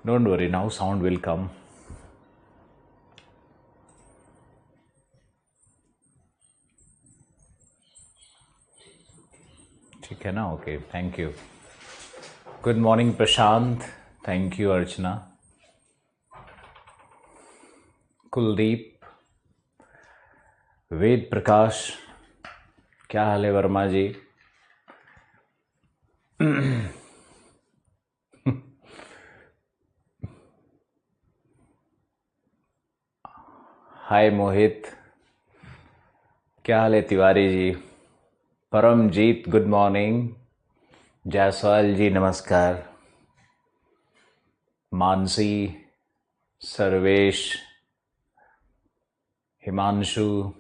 Don't worry, now sound will come. ठीक है ना? Okay, thank you. Good morning Prashant, thank you Archana. Kuldeep, Ved Prakash, क्या हाल है वर्मा जी? हाय मोहित, क्या हाल है तिवारी जी? Paramjeet good morning. जायसवाल जी नमस्कार. मानसी, सर्वेश, हिमांशु,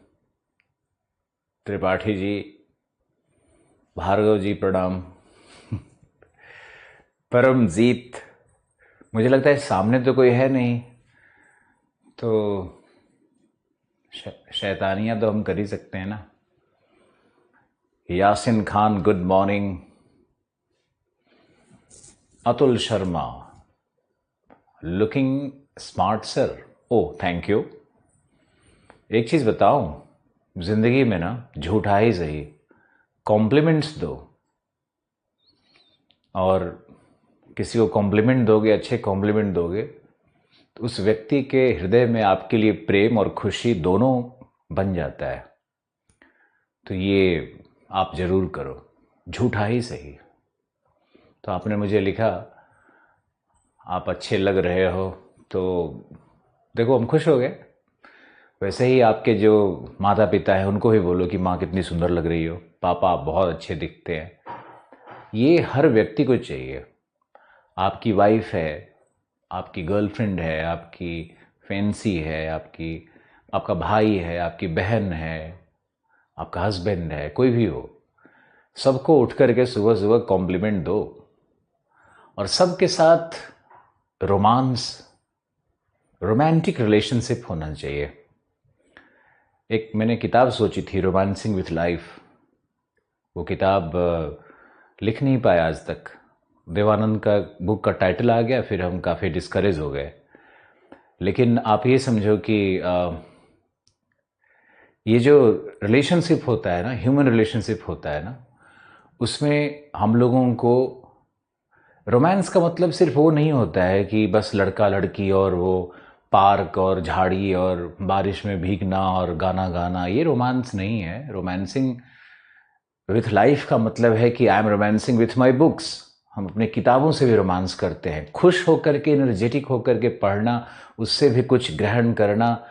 त्रिपाठी जी, भार्गव जी प्रणाम. परमजीत, मुझे लगता है सामने तो कोई है नहीं, तो शैतानियां तो हम कर ही सकते हैं ना. Yasin Khan good morning. Atul Sharma, looking smart sir. Oh thank you. एक चीज बताऊं, जिंदगी में ना झूठा ही सही, कॉम्प्लीमेंट्स दो. और किसी को कॉम्प्लीमेंट दोगे, अच्छे कॉम्प्लीमेंट दोगे, तो उस व्यक्ति के हृदय में आपके लिए प्रेम और खुशी दोनों बन जाता है. तो ये आप जरूर करो, झूठा ही सही. तो आपने मुझे लिखा आप अच्छे लग रहे हो, तो देखो हम खुश हो गए. वैसे ही आपके जो माता पिता हैं उनको भी बोलो कि माँ कितनी सुंदर लग रही हो, पापा आप बहुत अच्छे दिखते हैं. ये हर व्यक्ति को चाहिए. आपकी वाइफ है, आपकी गर्लफ्रेंड है, आपकी फैंसी है, आपका भाई है, आपकी बहन है, आपका हस्बैंड है, कोई भी हो, सबको उठ करके सुबह सुबह कॉम्प्लीमेंट दो. और सबके साथ रोमांटिक रिलेशनशिप होना चाहिए. एक मैंने किताब सोची थी, रोमांसिंग विथ लाइफ. वो किताब लिख नहीं पाया आज तक. देवानंद का बुक का टाइटल आ गया, फिर हम काफ़ी डिस्करेज हो गए. लेकिन आप ये समझो कि ये जो रिलेशनशिप होता है ना, ह्यूमन रिलेशनशिप होता है ना, उसमें हम लोगों को रोमांस का मतलब सिर्फ वो नहीं होता है कि बस लड़का लड़की और वो पार्क और झाड़ी और बारिश में भीगना और गाना गाना. ये रोमांस नहीं है. रोमांसिंग विथ लाइफ का मतलब है कि I M romancing with my books. हम अपने किताबों से भी रोमांस करते हैं. खुश होकर के, एनर्जेटिक होकर के पढ़ना, उससे भी कुछ ग्रहण करना.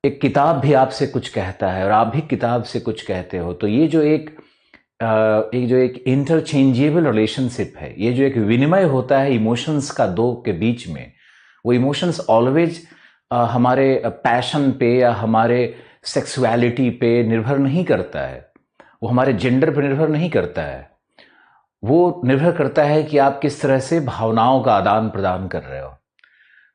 एक किताब भी आपसे कुछ कहता है और आप भी किताब से कुछ कहते हो. तो ये जो एक इंटरचेंजेबल रिलेशनशिप है, ये जो एक विनिमय होता है इमोशंस का दो के बीच में, वो इमोशंस ऑलवेज हमारे पैशन पे या हमारे सेक्सुअलिटी पे निर्भर नहीं करता है. वो हमारे जेंडर पर निर्भर नहीं करता है. वो निर्भर करता है कि आप किस तरह से भावनाओं का आदान प्रदान कर रहे हो.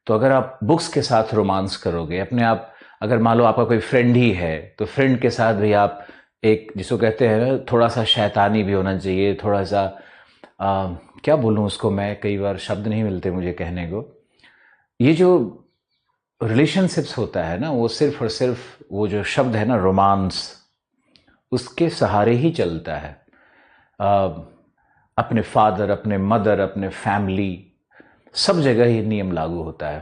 तो अगर आप बुक्स के साथ रोमांस करोगे, अपने आप, अगर मान लो आपका कोई फ्रेंड ही है, तो फ्रेंड के साथ भी आप एक, जिसको कहते हैं थोड़ा सा शैतानी भी होना चाहिए, थोड़ा सा क्या बोलूँ उसको मैं, कई बार शब्द नहीं मिलते मुझे कहने को. ये जो रिलेशनशिप्स होता है ना, वो सिर्फ और सिर्फ वो जो शब्द है ना रोमांस, उसके सहारे ही चलता है. अपने फादर, अपने मदर, अपने फैमिली, सब जगह ये नियम लागू होता है.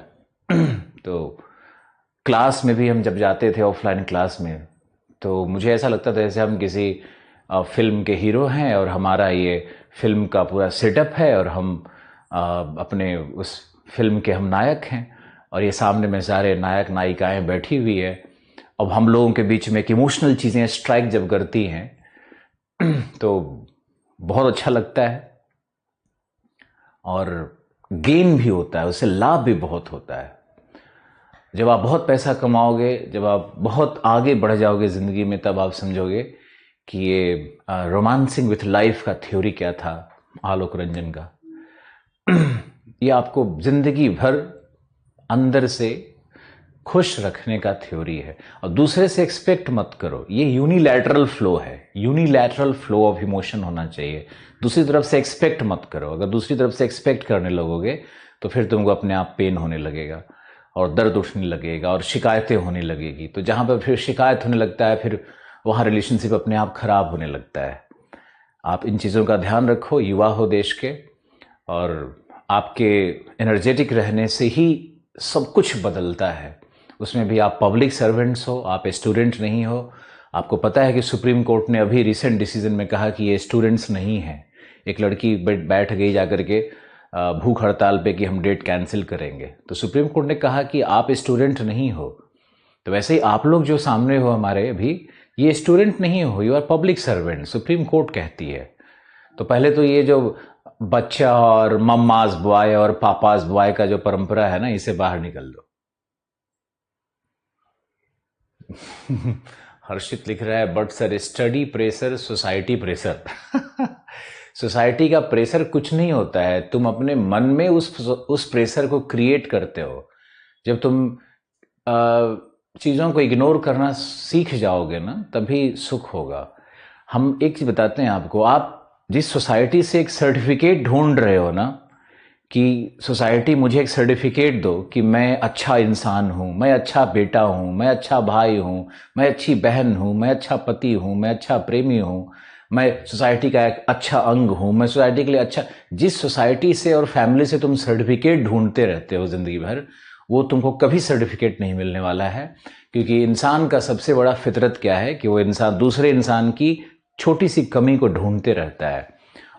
तो क्लास में भी हम जब जाते थे, ऑफलाइन क्लास में, तो मुझे ऐसा लगता था जैसे हम किसी फिल्म के हीरो हैं और हमारा ये फिल्म का पूरा सेटअप है और हम अपने उस फिल्म के हम नायक हैं और ये सामने में सारे नायक नायिकाएं बैठी हुई है. अब हम लोगों के बीच में एक इमोशनल चीज़ें स्ट्राइक जब करती हैं तो बहुत अच्छा लगता है और गेन भी होता है, उससे लाभ भी बहुत होता है. जब आप बहुत पैसा कमाओगे, जब आप बहुत आगे बढ़ जाओगे ज़िंदगी में, तब आप समझोगे कि ये रोमांसिंग विथ लाइफ का थ्योरी क्या था आलोक रंजन का. ये आपको ज़िंदगी भर अंदर से खुश रखने का थ्योरी है. और दूसरे से एक्सपेक्ट मत करो. ये यूनिलैटरल फ्लो है, यूनिलैटरल फ्लो ऑफ इमोशन होना चाहिए. दूसरी तरफ से एक्सपेक्ट मत करो. अगर दूसरी तरफ से एक्सपेक्ट करने लगोगे तो फिर तुमको अपने आप पेन होने लगेगा और दर्द उठने लगेगा और शिकायतें होने लगेगी। तो जहाँ पर फिर शिकायत होने लगता है, फिर वहाँ रिलेशनशिप अपने आप खराब होने लगता है। आप इन चीज़ों का ध्यान रखो, युवा हो देश के, और आपके एनर्जेटिक रहने से ही सब कुछ बदलता है। उसमें भी आप पब्लिक सर्वेंट्स हो, आप स्टूडेंट नहीं हो। आपको पता है कि सुप्रीम कोर्ट ने अभी रिसेंट डिसीजन में कहा कि ये स्टूडेंट्स नहीं हैं। एक लड़की बैठ गई जाकर के भूख हड़ताल पे कि हम डेट कैंसिल करेंगे, तो सुप्रीम कोर्ट ने कहा कि आप स्टूडेंट नहीं हो। तो वैसे ही आप लोग जो सामने हो हमारे अभी, ये स्टूडेंट नहीं हो, you are public servant, supreme court कहती है। तो पहले तो ये जो बच्चा और मम्माज बॉय और पापाज बॉय का जो परंपरा है ना, इसे बाहर निकल दो। हर्षित लिख रहा है, but sir study pressure, society pressure. Society का प्रेशर कुछ नहीं होता है, तुम अपने मन में उस प्रेशर को क्रिएट करते हो। जब तुम चीज़ों को इग्नोर करना सीख जाओगे ना, तभी सुख होगा। हम एक चीज़ बताते हैं आपको, आप जिस सोसाइटी से एक सर्टिफिकेट ढूंढ रहे हो ना, कि सोसाइटी मुझे एक सर्टिफिकेट दो कि मैं अच्छा इंसान हूँ, मैं अच्छा बेटा हूँ, मैं अच्छा भाई हूँ, मैं अच्छी बहन हूँ, मैं अच्छा पति हूँ, मैं अच्छा प्रेमी हूँ, मैं सोसाइटी का एक अच्छा अंग हूँ, मैं सोसाइटी के लिए अच्छा। जिस सोसाइटी से और फैमिली से तुम सर्टिफिकेट ढूंढते रहते हो ज़िंदगी भर, वो तुमको कभी सर्टिफिकेट नहीं मिलने वाला है। क्योंकि इंसान का सबसे बड़ा फितरत क्या है कि वो इंसान दूसरे इंसान की छोटी सी कमी को ढूंढते रहता है,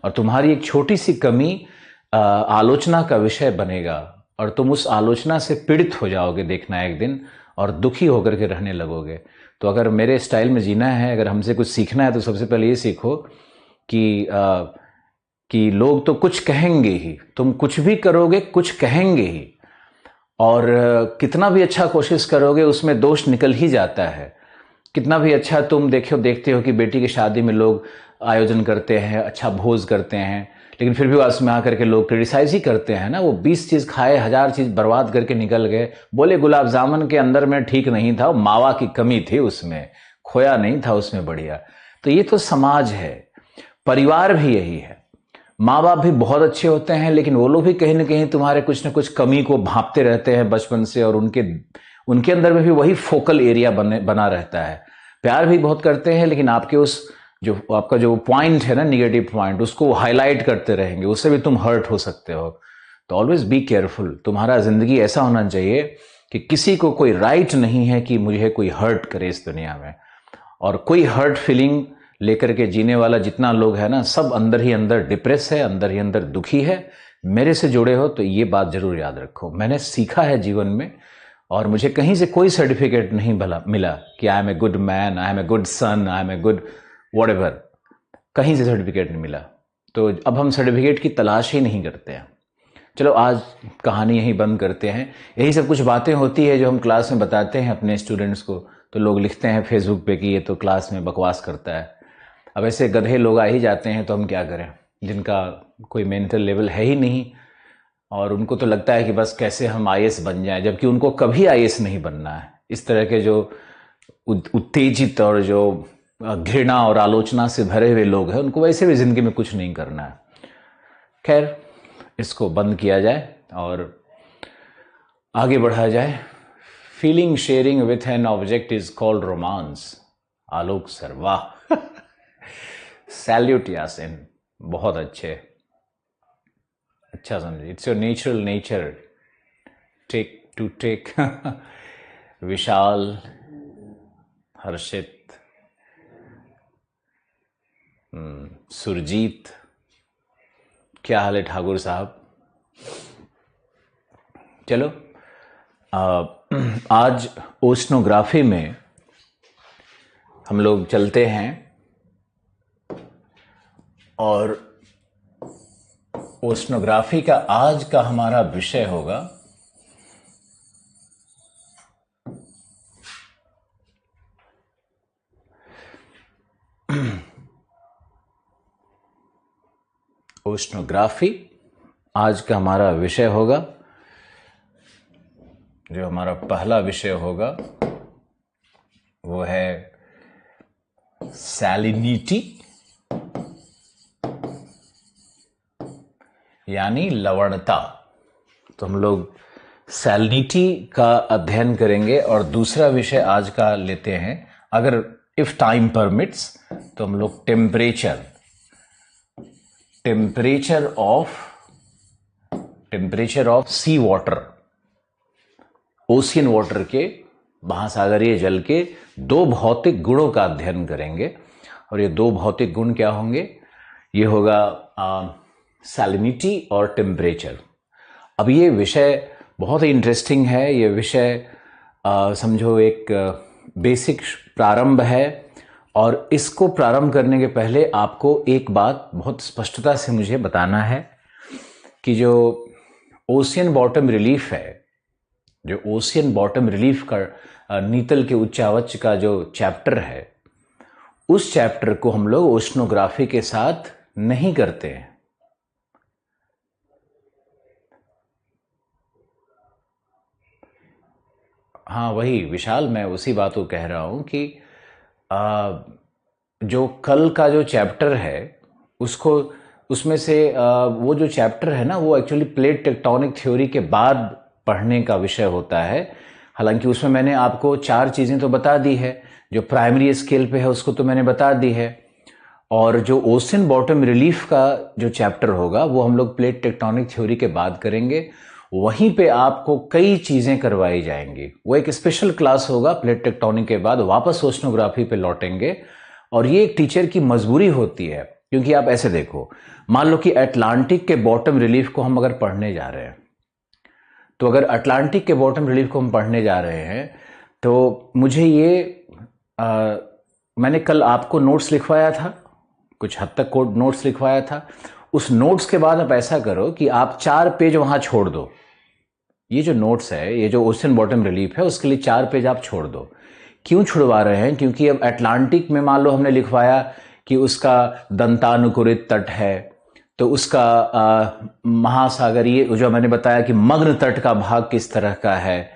और तुम्हारी एक छोटी सी कमी आलोचना का विषय बनेगा, और तुम उस आलोचना से पीड़ित हो जाओगे देखना एक दिन, और दुखी होकर के रहने लगोगे। तो अगर मेरे स्टाइल में जीना है, अगर हमसे कुछ सीखना है, तो सबसे पहले ये सीखो कि लोग तो कुछ कहेंगे ही, तुम कुछ भी करोगे कुछ कहेंगे ही, और कितना भी अच्छा कोशिश करोगे उसमें दोष निकल ही जाता है। कितना भी अच्छा तुम देखते हो कि बेटी की शादी में लोग आयोजन करते हैं, अच्छा भोज करते हैं, लेकिन फिर भी उसमें आकर के लोग क्रिटिसाइज ही करते हैं ना। वो 20 चीज़ खाए, 1000 चीज़ बर्बाद करके निकल गए, बोले गुलाब जामुन के अंदर में ठीक नहीं था, मावा की कमी थी उसमें, खोया नहीं था उसमें बढ़िया। तो ये तो समाज है, परिवार भी यही है। माँ बाप भी बहुत अच्छे होते हैं, लेकिन वो लोग भी कहीं ना कहीं तुम्हारे कुछ ना कुछ कमी को भांपते रहते हैं बचपन से, और उनके उनके अंदर में भी वही फोकल एरिया बना रहता है। प्यार भी बहुत करते हैं, लेकिन आपके उस जो आपका जो पॉइंट है ना, निगेटिव पॉइंट, उसको हाईलाइट करते रहेंगे, उससे भी तुम हर्ट हो सकते हो। तो ऑलवेज बी केयरफुल। तुम्हारा जिंदगी ऐसा होना चाहिए कि किसी को कोई राइट नहीं है कि मुझे कोई हर्ट करे इस दुनिया में। और कोई हर्ट फीलिंग लेकर के जीने वाला जितना लोग है ना, सब अंदर ही अंदर डिप्रेस है, अंदर ही अंदर दुखी है। मेरे से जुड़े हो तो ये बात जरूर याद रखो, मैंने सीखा है जीवन में, और मुझे कहीं से कोई सर्टिफिकेट नहीं मिला कि I am a good man, I am a good son, I am a good whatever. कहीं से सर्टिफिकेट नहीं मिला। तो अब हम सर्टिफिकेट की तलाश ही नहीं करते हैं। चलो आज कहानी यहीं बंद करते हैं। यही सब कुछ बातें होती है जो हम क्लास में बताते हैं अपने स्टूडेंट्स को, तो लोग लिखते हैं फेसबुक पे कि ये तो क्लास में बकवास करता है। अब ऐसे गधे लोग आ ही जाते हैं, तो हम क्या करें, जिनका कोई मेंटल लेवल है ही नहीं, और उनको तो लगता है कि बस कैसे हम आईएएस बन जाएं, जबकि उनको कभी आईएएस नहीं बनना है। इस तरह के जो उत्तेजित और जो घृणा और आलोचना से भरे हुए लोग हैं, उनको वैसे भी जिंदगी में कुछ नहीं करना है। खैर, इसको बंद किया जाए और आगे बढ़ा जाए। Feeling sharing with an object is called romance. Alok sir, वाह। सैल्यूट यासिन, बहुत अच्छे, अच्छा समझे। It's your natural nature to take. Vishal, Harshit, Surjeet, क्या हाल है ठाकुर साहब। चलो, आज ओशनोग्राफी में हम लोग चलते हैं, और ओशनोग्राफी का आज का हमारा विषय होगा ओशनोग्राफी। आज का हमारा विषय होगा, जो हमारा पहला विषय होगा वो है सैलिनिटी, यानी लवणता। तो हम लोग सैलिनिटी का अध्ययन करेंगे और दूसरा विषय आज का लेते हैं, अगर इफ टाइम परमिट्स, तो हम लोग temperature of sea water, ocean water के, महासागरीय जल के दो भौतिक गुणों का अध्ययन करेंगे। और ये दो भौतिक गुण क्या होंगे? ये होगा सैलिनिटी और टेम्परेचर। अब ये विषय बहुत ही इंटरेस्टिंग है। ये विषय समझो एक बेसिक प्रारंभ है, और इसको प्रारंभ करने के पहले आपको एक बात बहुत स्पष्टता से मुझे बताना है कि जो ओशियन बॉटम रिलीफ है, जो ओशियन बॉटम रिलीफ का नीतल के उच्चावच का जो चैप्टर है, उस चैप्टर को हम लोग ओशनोग्राफी के साथ नहीं करते हैं। हाँ वही विशाल, मैं उसी बात को कह रहा हूं कि जो कल का जो चैप्टर है उसको, उसमें से वो जो चैप्टर है ना, वो एक्चुअली प्लेट टेक्टोनिक थ्योरी के बाद पढ़ने का विषय होता है। हालांकि उसमें मैंने आपको चार चीज़ें तो बता दी है, जो प्राइमरी स्केल पे है उसको तो मैंने बता दी है, और जो ओशियन बॉटम रिलीफ का जो चैप्टर होगा वो हम लोग प्लेट टेक्टोनिक थ्योरी के बाद करेंगे। वहीं पे आपको कई चीज़ें करवाई जाएंगी। वो एक स्पेशल क्लास होगा, प्लेट टेक्टोनिक के बाद वापस ओशनोग्राफी पे लौटेंगे। और ये एक टीचर की मजबूरी होती है, क्योंकि आप ऐसे देखो, मान लो कि अटलांटिक के बॉटम रिलीफ को हम अगर पढ़ने जा रहे हैं, तो अगर अटलांटिक के बॉटम रिलीफ को हम पढ़ने जा रहे हैं तो मुझे ये मैंने कल आपको नोट्स लिखवाया था, कुछ हद तक कोड नोट्स लिखवाया था। उस नोट्स के बाद आप ऐसा करो कि आप 4 पेज वहां छोड़ दो। ये जो नोट्स है, ये जो ओशियन बॉटम रिलीफ है, उसके लिए 4 पेज आप छोड़ दो। क्यों छुड़वा रहे हैं? क्योंकि अब अटलांटिक में मान लो हमने लिखवाया कि उसका दंतानुकुरित तट है, तो उसका महासागरीय, जो मैंने बताया कि मग्न तट का भाग किस तरह का है,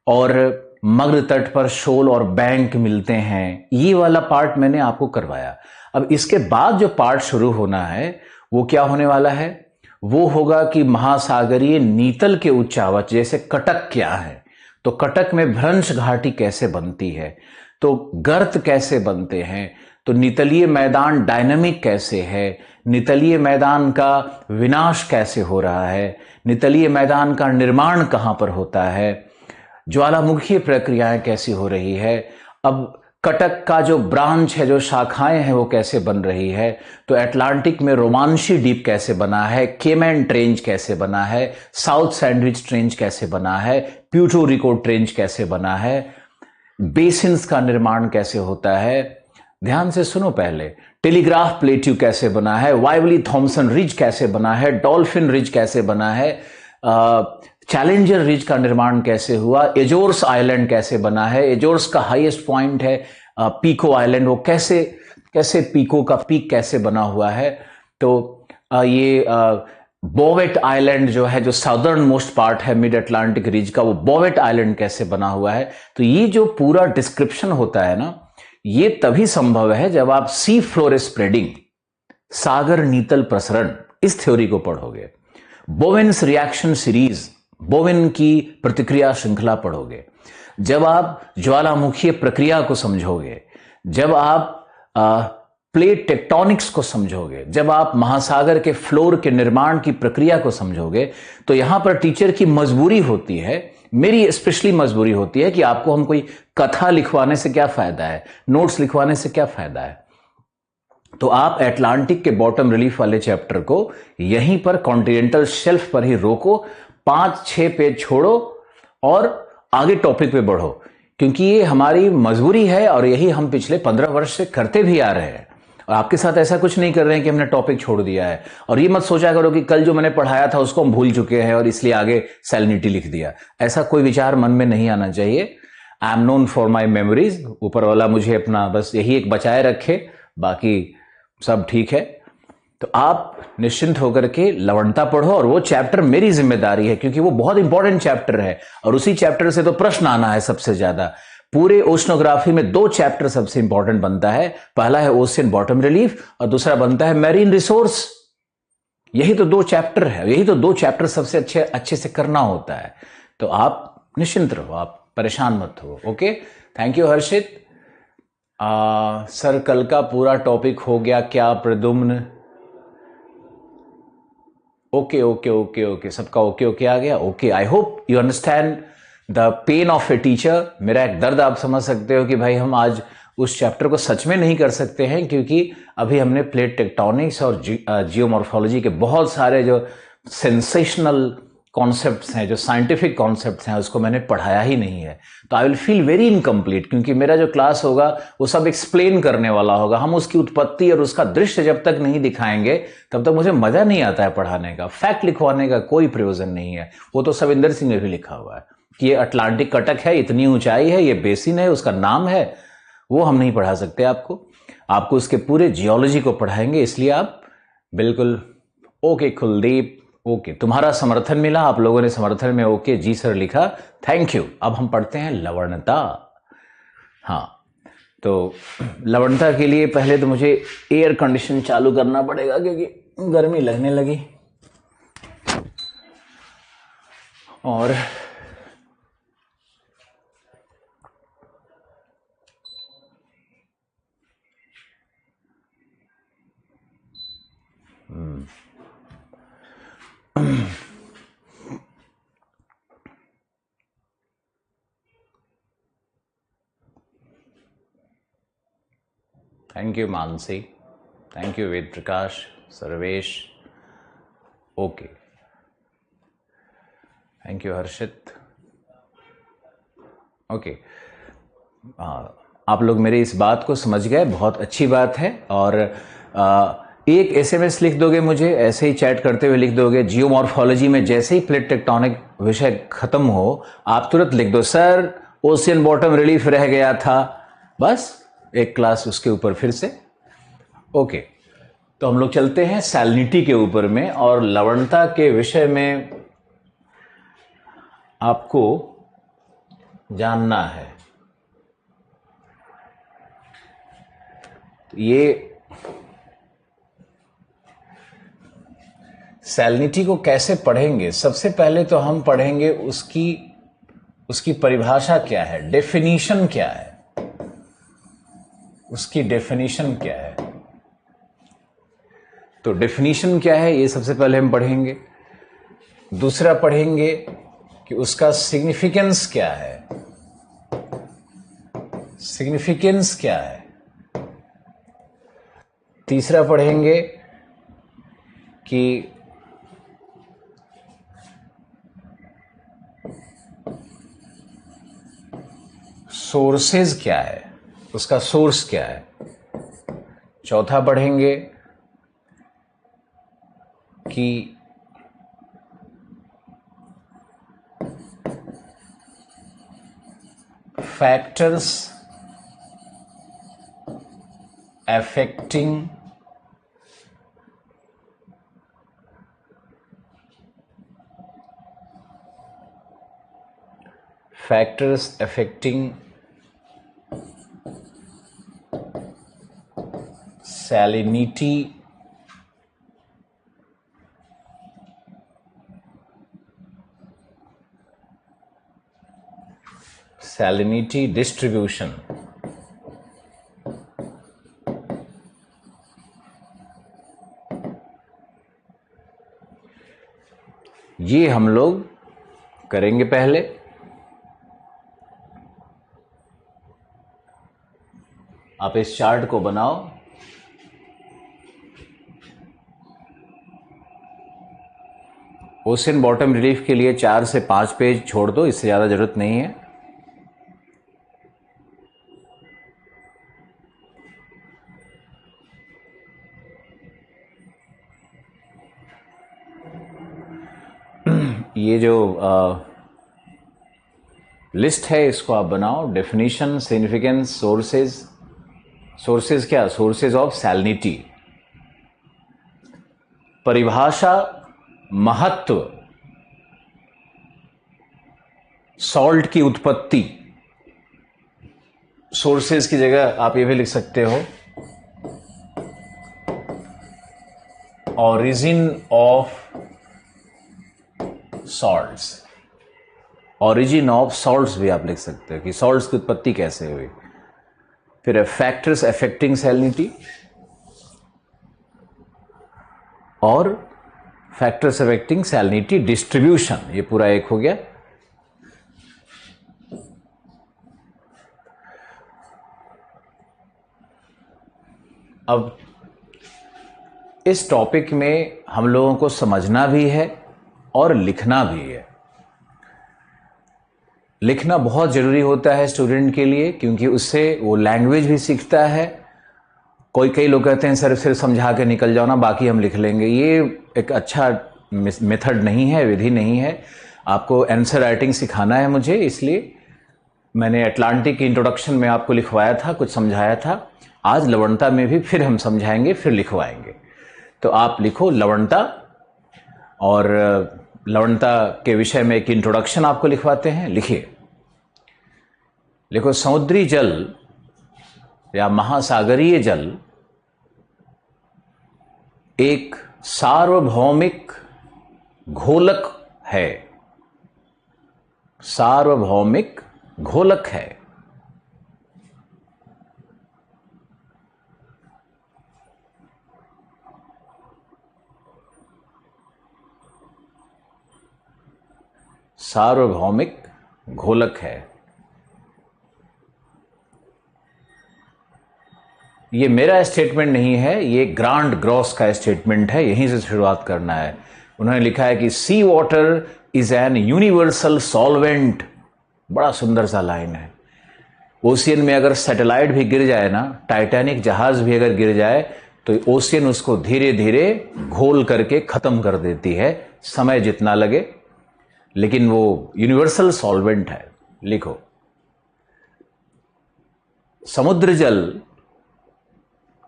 और मग्न तट पर शोल और बैंक मिलते हैं, ये वाला पार्ट मैंने आपको करवाया। अब इसके बाद जो पार्ट शुरू होना है वो क्या होने वाला है? वो होगा कि महासागरीय नीतल के उच्चावच, जैसे कटक क्या है, तो कटक में भ्रंश घाटी कैसे बनती है, तो गर्त कैसे बनते हैं, तो नितलीय मैदान डायनामिक कैसे है, नितलीय मैदान का विनाश कैसे हो रहा है, नितलीय मैदान का निर्माण कहां पर होता है, ज्वालामुखीय प्रक्रियाएं कैसी हो रही है, अब कटक का जो ब्रांच है, जो शाखाएं हैं, वो कैसे बन रही है, तो अटलांटिक में रोमांशी डीप कैसे बना है, केमैन ट्रेंच कैसे बना है, साउथ सैंडविच ट्रेंच कैसे बना है, प्यूर्टो रिको ट्रेंच कैसे बना है, बेसिन्स का निर्माण कैसे होता है, ध्यान से सुनो पहले, टेलीग्राफ प्लेट्यू कैसे बना है, वाइवली थॉमसन रिज कैसे बना है, डॉल्फिन रिज कैसे बना है, चैलेंजर रिज का निर्माण कैसे हुआ, एजोर्स आइलैंड कैसे बना है, एजोर्स का हाईएस्ट पॉइंट है पीको आइलैंड, वो कैसे कैसे पीको का पीक कैसे बना हुआ है, तो ये बोवेट आइलैंड जो है, जो साउदर्न मोस्ट पार्ट है मिड अटलांटिक रीज का, वो बोवेट आइलैंड कैसे बना हुआ है। तो ये जो पूरा डिस्क्रिप्शन होता है ना, ये तभी संभव है जब आप सी फ्लोर स्प्रेडिंग, सागर नीतल प्रसरण, इस थ्योरी को पढ़ोगे, बोवेन्स रिएक्शन सीरीज, बोवेन की प्रतिक्रिया श्रृंखला पढ़ोगे, जब आप ज्वालामुखीय प्रक्रिया को समझोगे, जब आप प्लेट टेक्टोनिक्स को समझोगे, जब आप महासागर के फ्लोर के निर्माण की प्रक्रिया को समझोगे, तो यहां पर टीचर की मजबूरी होती है, मेरी स्पेशली मजबूरी होती है कि आपको हम कोई कथा लिखवाने से क्या फायदा है, नोट्स लिखवाने से क्या फायदा है। तो आप अटलांटिक के बॉटम रिलीफ वाले चैप्टर को यहीं पर कॉन्टिनेंटल शेल्फ पर ही रोको, 5-6 पेज छोड़ो और आगे टॉपिक पे बढ़ो, क्योंकि ये हमारी मजबूरी है और यही हम पिछले 15 वर्ष से करते भी आ रहे हैं। और आपके साथ ऐसा कुछ नहीं कर रहे हैं कि हमने टॉपिक छोड़ दिया है। और ये मत सोचा करो कि कल जो मैंने पढ़ाया था उसको हम भूल चुके हैं और इसलिए आगे सैलिनिटी लिख दिया। ऐसा कोई विचार मन में नहीं आना चाहिए। I am known for my memories, ऊपर वाला मुझे अपना बस यही एक बचाए रखे, बाकी सब ठीक है। तो आप निश्चिंत होकर के लवणता पढ़ो, और वो चैप्टर मेरी जिम्मेदारी है क्योंकि वो बहुत इंपॉर्टेंट चैप्टर है और उसी चैप्टर से तो प्रश्न आना है सबसे ज्यादा। पूरे ओशनोग्राफी में 2 चैप्टर सबसे इंपॉर्टेंट बनता है, पहला है ओशियन बॉटम रिलीफ और दूसरा बनता है मैरीन रिसोर्स। यही तो 2 चैप्टर है, यही तो 2 चैप्टर सबसे अच्छे से करना होता है। तो आप निश्चिंत रहो, आप परेशान मत हो। Okay, thank you Harshit. Sir कल का पूरा टॉपिक हो गया क्या Pradyumn? Okay okay okay okay, सबका ओके ओके आ गया। Okay, I hope you understand the pain of a teacher. मेरा एक दर्द आप समझ सकते हो कि भाई हम आज उस चैप्टर को सच में नहीं कर सकते हैं, क्योंकि अभी हमने प्लेट टेक्टोनिक्स और जियोमॉर्फोलॉजी के बहुत सारे जो सेंसेशनल कॉन्सेप्ट्स हैं, जो साइंटिफिक कॉन्सेप्ट्स हैं, उसको मैंने पढ़ाया ही नहीं है। तो I will feel very incomplete, क्योंकि मेरा जो क्लास होगा वो सब एक्सप्लेन करने वाला होगा। हम उसकी उत्पत्ति और उसका दृश्य जब तक नहीं दिखाएंगे तब तक मुझे मजा नहीं आता है पढ़ाने का। फैक्ट लिखवाने का कोई प्रयोजन नहीं है। वो तो सविंदर सिंह ने भी लिखा हुआ है कि ये अटलांटिक कटक है, इतनी ऊंचाई है, ये बेसिन है, उसका नाम है। वो हम नहीं पढ़ा सकते आपको उसके पूरे जियोलॉजी को पढ़ाएंगे। इसलिए आप बिल्कुल ओके कुलदीप, ओके, तुम्हारा समर्थन मिला, आप लोगों ने समर्थन में ओके जी सर लिखा, थैंक यू। अब हम पढ़ते हैं लवणता। हाँ, तो लवणता के लिए पहले तो मुझे एयर कंडीशन चालू करना पड़ेगा, क्योंकि गर्मी लगने लगी। और thank you Mansi, thank you Ved Prakash, Sarvesh, okay, thank you Harshit, okay. आप लोग मेरे इस बात को समझ गए, बहुत अच्छी बात है। और एक एसएमएस लिख दोगे मुझे, ऐसे ही चैट करते हुए लिख दोगे, जियोमॉर्फोलॉजी में जैसे ही प्लेट टेक्टोनिक विषय खत्म हो आप तुरंत लिख दो, सर ओशियन बॉटम रिलीफ रह गया था, बस एक क्लास उसके ऊपर फिर से। ओके, तो हम लोग चलते हैं सैलिनिटी के ऊपर में, और लवणता के विषय में आपको जानना है। तो ये सैलिनिटी को कैसे पढ़ेंगे? सबसे पहले तो हम पढ़ेंगे उसकी परिभाषा क्या है, डेफिनीशन क्या है, उसकी डेफिनीशन क्या है। तो डेफिनीशन क्या है ये सबसे पहले हम पढ़ेंगे। दूसरा पढ़ेंगे कि उसका सिग्निफिकेंस क्या है, सिग्निफिकेंस क्या है। तीसरा पढ़ेंगे कि सोर्सेज क्या है, उसका सोर्स क्या है। चौथा पढ़ेंगे कि फैक्टर्स affecting salinity distribution। ये हम लोग करेंगे पहले। आप इस चार्ट को बनाओ। ओशियन बॉटम रिलीफ के लिए 4 से 5 पेज छोड़ दो, इससे ज़्यादा ज़रूरत नहीं है। ये जो लिस्ट है इसको आप बनाओ। Definition, significance, sources. सोर्सेज क्या? Sources of salinity. परिभाषा, महत्व, सॉल्ट की उत्पत्ति। सोर्सेज की जगह आप ये भी लिख सकते हो origin of salts, origin of salts भी आप लिख सकते हो कि salts की उत्पत्ति कैसे हुई। फिर फैक्टर्स अफेक्टिंग सैलिनिटी और फैक्टर्स अफेक्टिंग सैलिनिटी डिस्ट्रीब्यूशन, ये पूरा एक हो गया। अब इस टॉपिक में हम लोगों को समझना भी है और लिखना भी है। लिखना बहुत ज़रूरी होता है स्टूडेंट के लिए, क्योंकि उससे वो लैंग्वेज भी सीखता है। कई लोग कहते हैं सर सिर्फ समझा के निकल जाओ ना, बाकी हम लिख लेंगे। ये एक अच्छा मेथड नहीं है, विधि नहीं है। आपको आंसर राइटिंग सिखाना है मुझे, इसलिए मैंने अटलांटिक इंट्रोडक्शन में आपको लिखवाया था, कुछ समझाया था। आज लवणता में भी फिर हम समझाएंगे, फिर लिखवाएंगे। तो आप लिखो लवणता, और लवणता के विषय में एक इंट्रोडक्शन आपको लिखवाते हैं। लिखिए, लिखो समुद्री जल या महासागरीय जल एक सार्वभौमिक घोलक है। सार्वभौमिक घोलक है। सार्वभौमिक घोलक है। ये मेरा स्टेटमेंट नहीं है, ये ग्रांट ग्रॉस का स्टेटमेंट है, यहीं से शुरुआत करना है। उन्होंने लिखा है कि sea water is an universal solvent. बड़ा सुंदर सा लाइन है। ओशियन में अगर सैटेलाइट भी गिर जाए ना, टाइटैनिक जहाज भी अगर गिर जाए, तो ओशियन उसको धीरे धीरे घोल करके खत्म कर देती है, समय जितना लगे, लेकिन वो यूनिवर्सल सॉल्वेंट है। लिखो समुद्र जल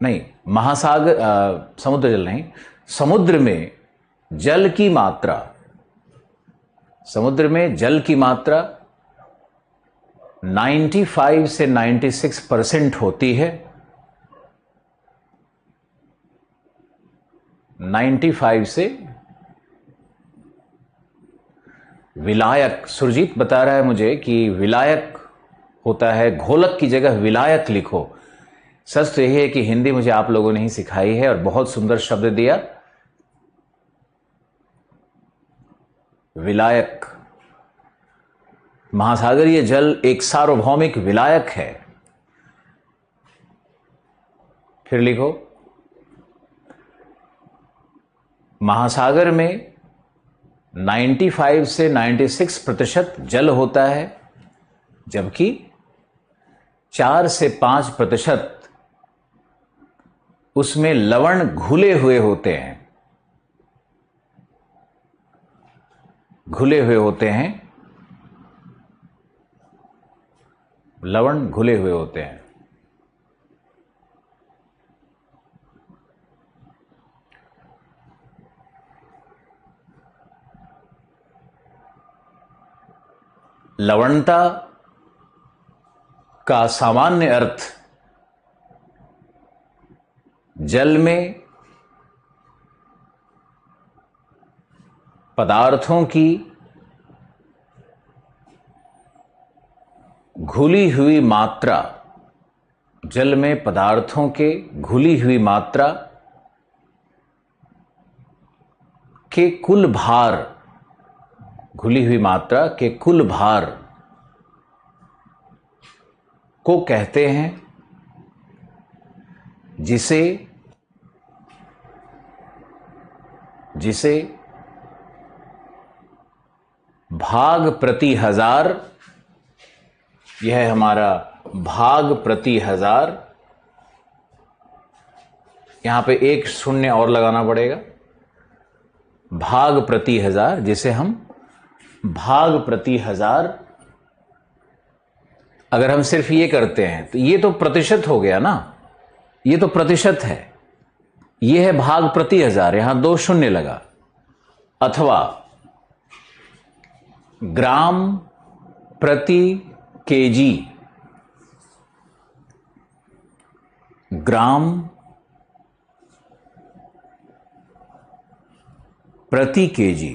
नहीं, महासागर, समुद्र जल नहीं, समुद्र में जल की मात्रा, समुद्र में जल की मात्रा 95 से 96% होती है। 95 से विलायक, सुरजीत बता रहा है मुझे कि विलायक होता है, घोलक की जगह विलायक लिखो। सच तो यही है कि हिंदी मुझे आप लोगों ने ही सिखाई है और बहुत सुंदर शब्द दिया, विलायक। महासागरीय जल एक सार्वभौमिक विलायक है। फिर लिखो महासागर में 95 से 96% जल होता है, जबकि 4 से 5% उसमें लवण घुले हुए होते हैं। घुले हुए होते हैं, लवण घुले हुए होते हैं। लवणता का सामान्य अर्थ जल में पदार्थों की घुली हुई मात्रा, जल में पदार्थों के घुली हुई मात्रा के कुल भार, घुली हुई मात्रा के कुल भार को कहते हैं, जिसे भाग प्रति हजार, यह है हमारा भाग प्रति हजार। यहां पे एक शून्य और लगाना पड़ेगा, भाग प्रति हजार, जिसे हम भाग प्रति हजार, अगर हम सिर्फ ये करते हैं तो ये तो प्रतिशत हो गया ना, ये तो प्रतिशत है, ये है भाग प्रति हजार, यहां 2 शून्य लगा। अथवा ग्राम प्रति केजी, ग्राम प्रति केजी।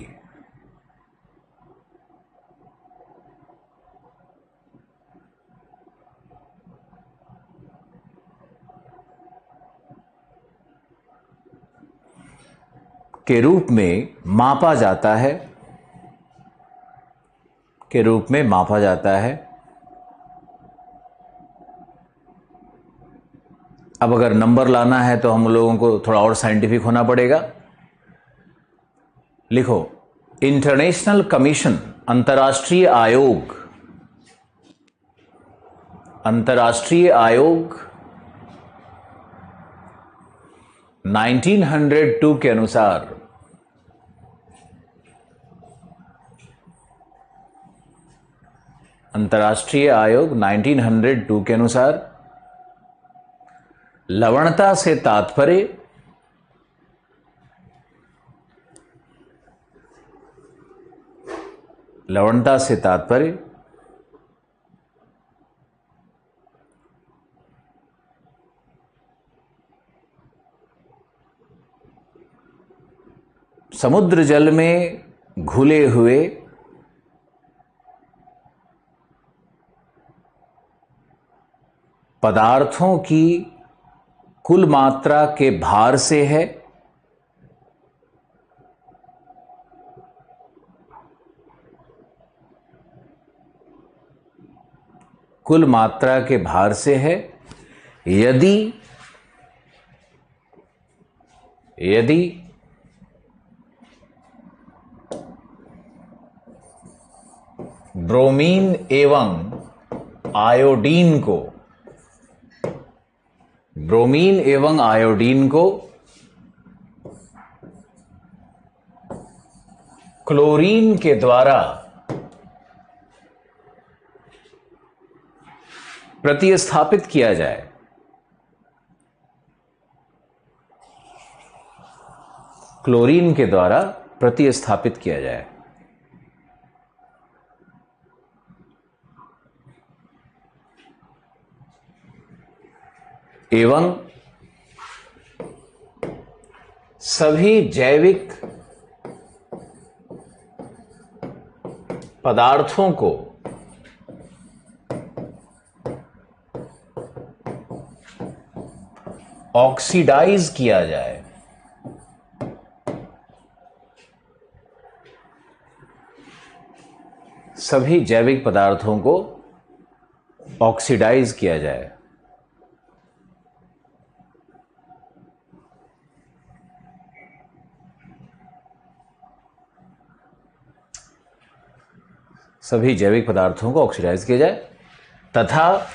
के रूप में मापा जाता है, के रूप में मापा जाता है। अब अगर नंबर लाना है तो हम लोगों को थोड़ा और साइंटिफिक होना पड़ेगा। लिखो, इंटरनेशनल कमीशन, अंतर्राष्ट्रीय आयोग, अंतर्राष्ट्रीय आयोग 1902 के अनुसार अंतर्राष्ट्रीय आयोग 1902 के अनुसार लवणता से तात्पर्य लवणता से तात्पर्य समुद्र जल में घुले हुए पदार्थों की कुल मात्रा के भार से है, कुल मात्रा के भार से है, यदि यदि ब्रोमीन एवं आयोडीन को ब्रोमीन एवं आयोडीन को क्लोरीन के द्वारा प्रतिस्थापित किया जाए, क्लोरीन के द्वारा प्रतिस्थापित किया जाए, एवं सभी जैविक पदार्थों को ऑक्सीडाइज किया जाए, सभी जैविक पदार्थों को ऑक्सीडाइज किया जाए। सभी जैविक पदार्थों को ऑक्सीडाइज किया जाए तथा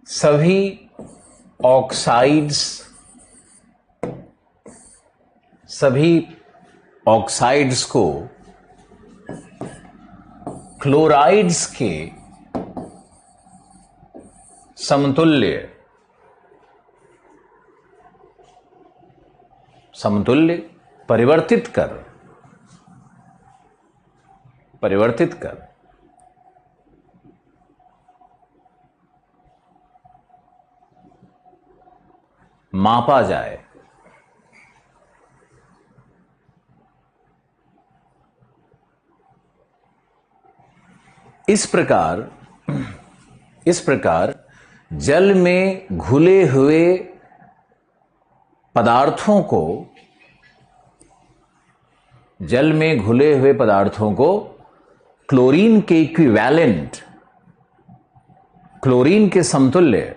सभी ऑक्साइड्स को क्लोराइड्स के समतुल्य परिवर्तित कर मापा जाए। इस प्रकार जल में घुले हुए पदार्थों को क्लोरीन के इक्विवेलेंट, क्लोरीन के समतुल्य,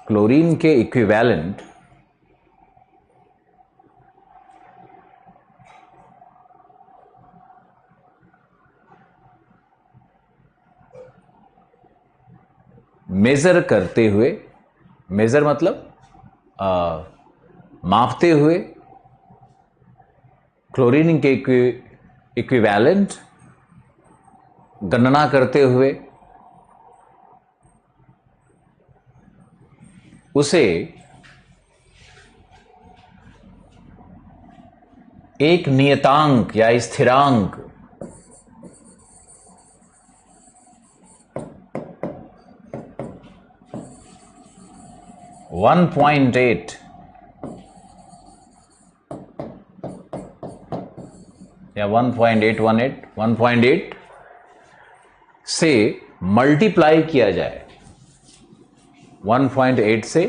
क्लोरीन के इक्विवेलेंट मेजर करते हुए, मेजर मतलब मापते हुए, क्लोरीन के इक्विवेलेंट गणना करते हुए उसे एक नियतांक या स्थिरांक 1.8 या 1.8 से मल्टीप्लाई किया जाए, 1.8 से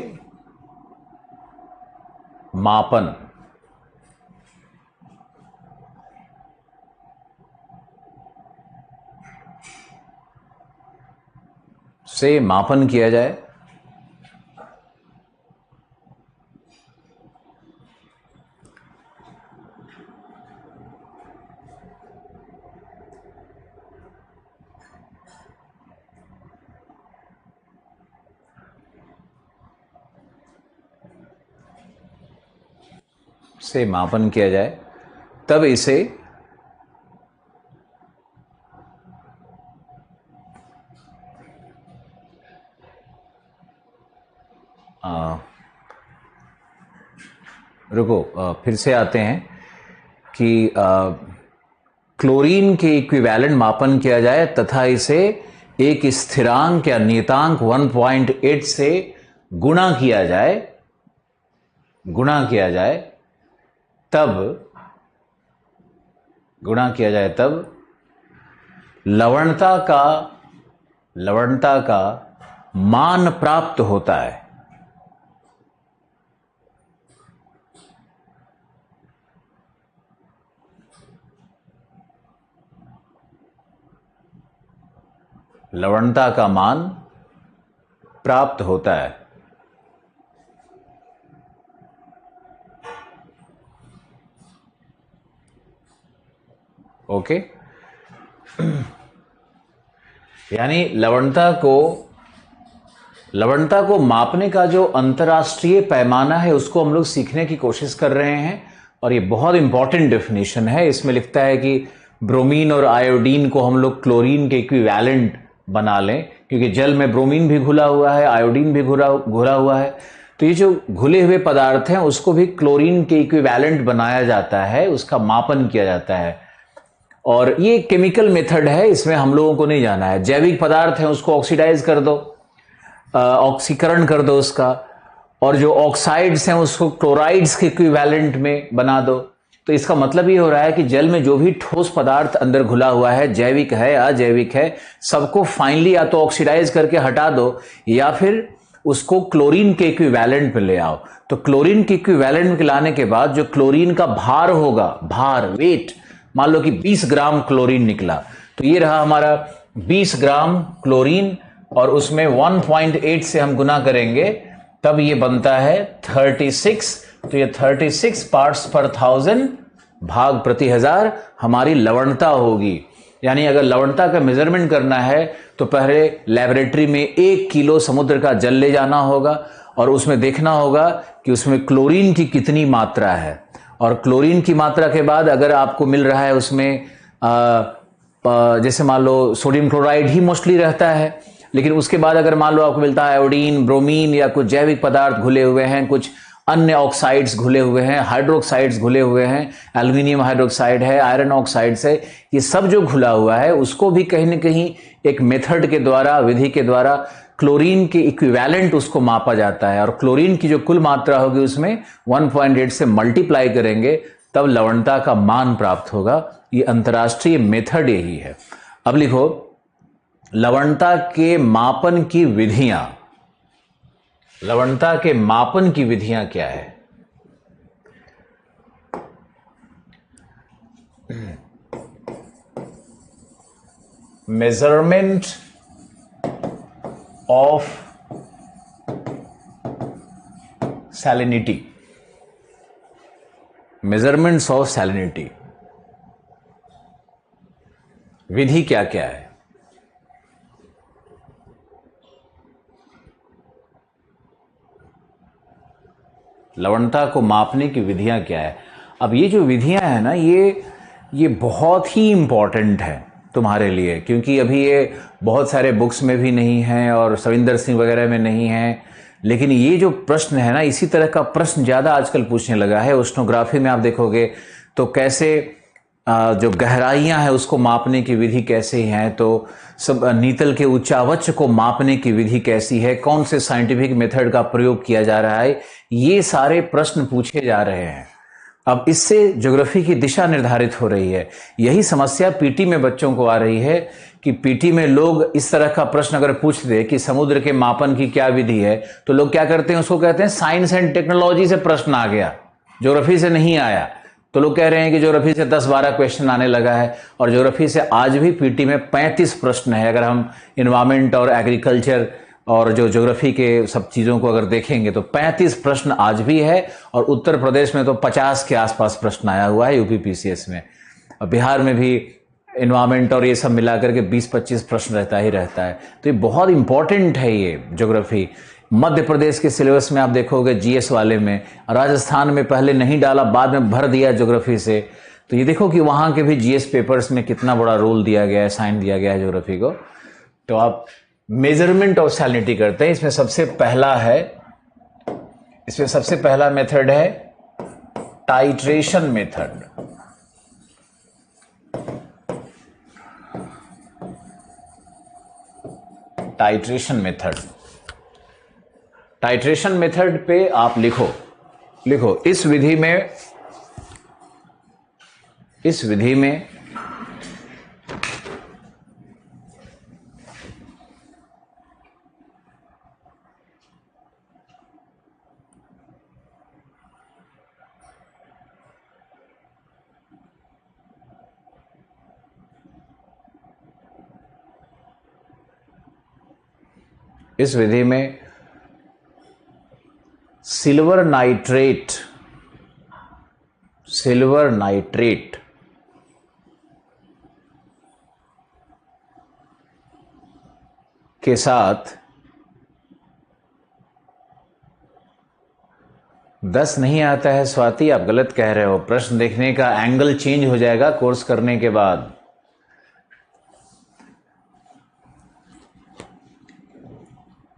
मापन किया जाए तब इसे फिर से आते हैं कि क्लोरीन के इक्विवेलेंट मापन किया जाए तथा इसे एक स्थिरांक या नियतांक 1.8 से गुणा किया जाए तब लवणता का मान प्राप्त होता है। लवणता का मान प्राप्त होता है। ओके, यानी लवणता को मापने का जो अंतर्राष्ट्रीय पैमाना है उसको हम लोग सीखने की कोशिश कर रहे हैं, और ये बहुत इंपॉर्टेंट डेफिनेशन है। इसमें लिखता है कि ब्रोमीन और आयोडीन को हम लोग क्लोरीन के इक्विवेलेंट बना लें, क्योंकि जल में ब्रोमीन भी घुला हुआ है, आयोडीन भी घुला हुआ है, तो ये जो घुले हुए पदार्थ हैं उसको भी क्लोरीन के इक्विवेलेंट बनाया जाता है, उसका मापन किया जाता है। और ये केमिकल मेथड है, इसमें हम लोगों को नहीं जाना है। जैविक पदार्थ है उसको ऑक्सीडाइज कर दो, ऑक्सीकरण कर दो उसका, और जो ऑक्साइड्स हैं उसको क्लोराइड्स के इक्विवेलेंट में बना दो। तो इसका मतलब ये हो रहा है कि जल में जो भी ठोस पदार्थ अंदर घुला हुआ है, जैविक है अजैविक है, सबको फाइनली या तो ऑक्सीडाइज करके हटा दो या फिर उसको क्लोरीन के इक्विवेलेंट में ले आओ। तो क्लोरीन के इक्विवेलेंट में लाने के बाद जो क्लोरीन का भार होगा, वेट, मान लो कि 20 ग्राम क्लोरीन निकला, तो ये रहा हमारा 20 ग्राम क्लोरीन, और उसमें 1.8 से हम गुना करेंगे तब ये बनता है 36। तो ये 36 पार्ट्स पर 1000 भाग प्रति हजार हमारी लवणता होगी। यानी अगर लवणता का मेजरमेंट करना है तो पहले लेबोरेटरी में 1 किलो समुद्र का जल ले जाना होगा और उसमें देखना होगा कि उसमें क्लोरीन की कितनी मात्रा है, और क्लोरीन की मात्रा के बाद अगर आपको मिल रहा है उसमें जैसे मान लो सोडियम क्लोराइड ही मोस्टली रहता है, लेकिन उसके बाद अगर मान लो आपको मिलता है आयोडीन, ब्रोमीन या कुछ जैविक पदार्थ घुले हुए हैं, कुछ अन्य ऑक्साइड्स घुले हुए हैं, हाइड्रोक्साइड्स घुले हुए हैं, एल्यूमिनियम हाइड्रोक्साइड है, आयरन ऑक्साइड्स है, ये सब जो घुला हुआ है उसको भी कहीं ना कहीं एक मेथड के द्वारा, विधि के द्वारा क्लोरीन के इक्विवेलेंट उसको मापा जाता है, और क्लोरीन की जो कुल मात्रा होगी उसमें 1.8 से मल्टीप्लाई करेंगे तब लवणता का मान प्राप्त होगा। ये अंतर्राष्ट्रीय मेथड यही है। अब लिखो लवणता के मापन की विधियां। लवणता के मापन की विधियां क्या है? Measurement of salinity. Measurements of salinity विधि क्या क्या है? लवणता को मापने की विधियां क्या है? अब ये जो विधियां हैं ना, ये बहुत ही इंपॉर्टेंट है तुम्हारे लिए, क्योंकि अभी ये बहुत सारे बुक्स में भी नहीं है और सविंदर सिंह वगैरह में नहीं है, लेकिन ये जो प्रश्न है ना, इसी तरह का प्रश्न ज़्यादा आजकल पूछने लगा है। ओशनोग्राफी में आप देखोगे तो कैसे जो गहराइयां हैं उसको मापने की विधि कैसे है, तो सब नीतल के उच्चावच को मापने की विधि कैसी है, कौन से साइंटिफिक मेथड का प्रयोग किया जा रहा है, ये सारे प्रश्न पूछे जा रहे हैं। अब इससे ज्योग्राफी की दिशा निर्धारित हो रही है। यही समस्या पीटी में बच्चों को आ रही है कि पीटी में लोग इस तरह का प्रश्न अगर पूछ दे कि समुद्र के मापन की क्या विधि है, तो लोग क्या करते हैं, उसको कहते हैं साइंस एंड टेक्नोलॉजी से प्रश्न आ गया, ज्योग्राफी से नहीं आया। तो लोग कह रहे हैं कि ज्योग्राफी से 10-12 क्वेश्चन आने लगा है, और ज्योग्राफी से आज भी पीटी में 35 प्रश्न है। अगर हम इन्वायरमेंट और एग्रीकल्चर और जो ज्योग्राफी के सब चीज़ों को अगर देखेंगे तो 35 प्रश्न आज भी है, और उत्तर प्रदेश में तो 50 के आसपास प्रश्न आया हुआ है यूपी पीसीएस में। और बिहार में भी इन्वायरमेंट और ये सब मिलाकर के 20-25 प्रश्न रहता ही रहता है। तो ये बहुत इंपॉर्टेंट है ये ज्योग्राफी। मध्य प्रदेश के सिलेबस में आप देखोगे जीएस वाले में, राजस्थान में पहले नहीं डाला, बाद में भर दिया ज्योग्राफी से। तो ये देखो कि वहाँ के भी जीएस पेपर्स में कितना बड़ा रोल दिया गया है, साइन दिया गया है ज्योग्राफी को। तो आप मेजरमेंट ऑफ सैलिनिटी करते हैं। इसमें सबसे पहला मेथड है टाइट्रेशन मेथड। टाइट्रेशन मेथड पे आप लिखो इस विधि में सिल्वर नाइट्रेट के साथ 10 नहीं आता है। स्वाति, आप गलत कह रहे हो। प्रश्न देखने का एंगल चेंज हो जाएगा कोर्स करने के बाद।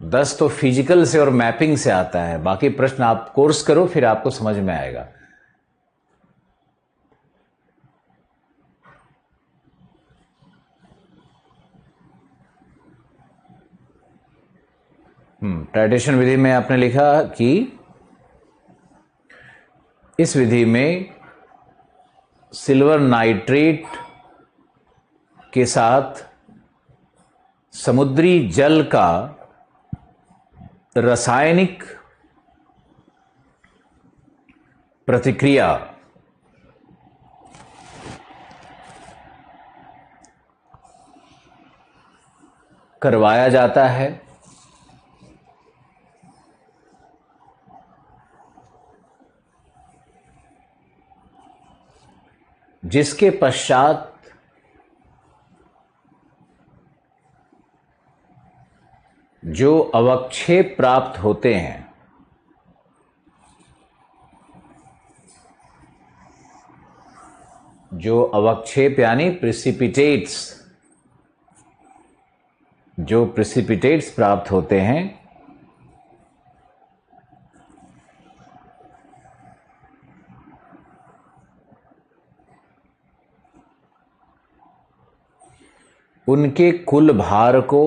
10 तो फिजिकल से और मैपिंग से आता है, बाकी प्रश्न आप कोर्स करो फिर आपको समझ में आएगा। टाइट्रेशन विधि में आपने लिखा कि इस विधि में सिल्वर नाइट्रेट के साथ समुद्री जल का रासायनिक प्रतिक्रिया करवाया जाता है, जिसके पश्चात जो अवक्षेप प्राप्त होते हैं, जो अवक्षेप यानी प्रिसिपिटेट्स, जो प्रिसिपिटेट्स प्राप्त होते हैं, उनके कुल भार को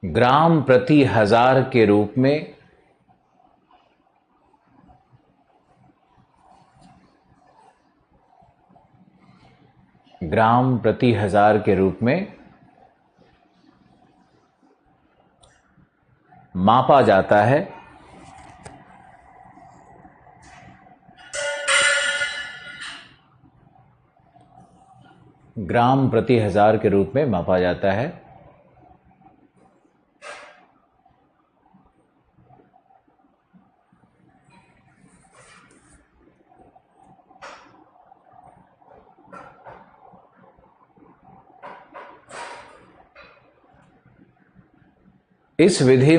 ग्राम प्रति हजार के रूप में मापा जाता है। ग्राम प्रति हजार के रूप में मापा जाता है। इस विधि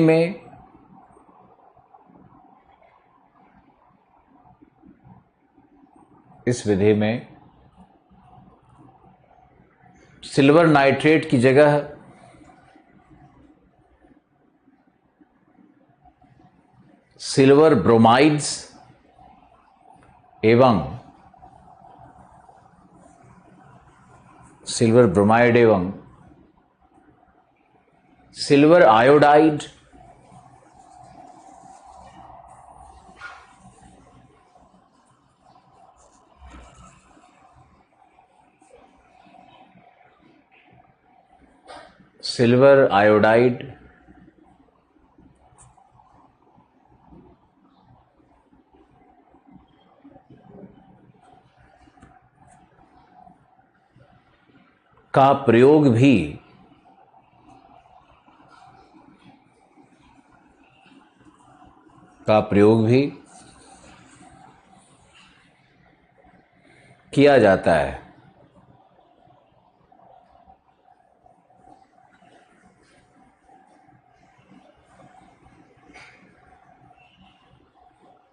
में सिल्वर नाइट्रेट की जगह सिल्वर ब्रोमाइड्स एवं सिल्वर ब्रोमाइड एवं सिल्वर आयोडाइड सिल्वर आयोडाइड का प्रयोग भी किया जाता है।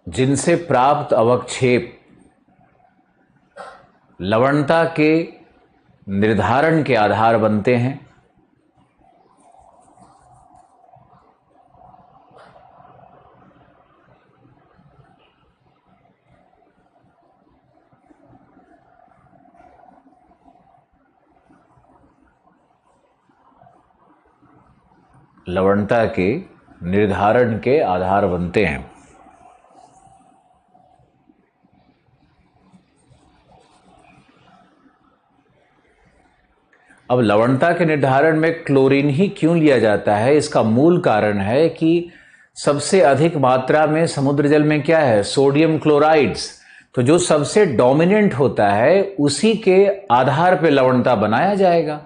जिनसे प्राप्त अवक्षेप लवणता के निर्धारण के आधार बनते हैं। लवणता के निर्धारण के आधार बनते हैं। अब लवणता के निर्धारण में क्लोरीन ही क्यों लिया जाता है? इसका मूल कारण है कि सबसे अधिक मात्रा में समुद्र जल में क्या है? Sodium chlorides. तो जो सबसे डोमिनेंट होता है उसी के आधार पे लवणता बनाया जाएगा।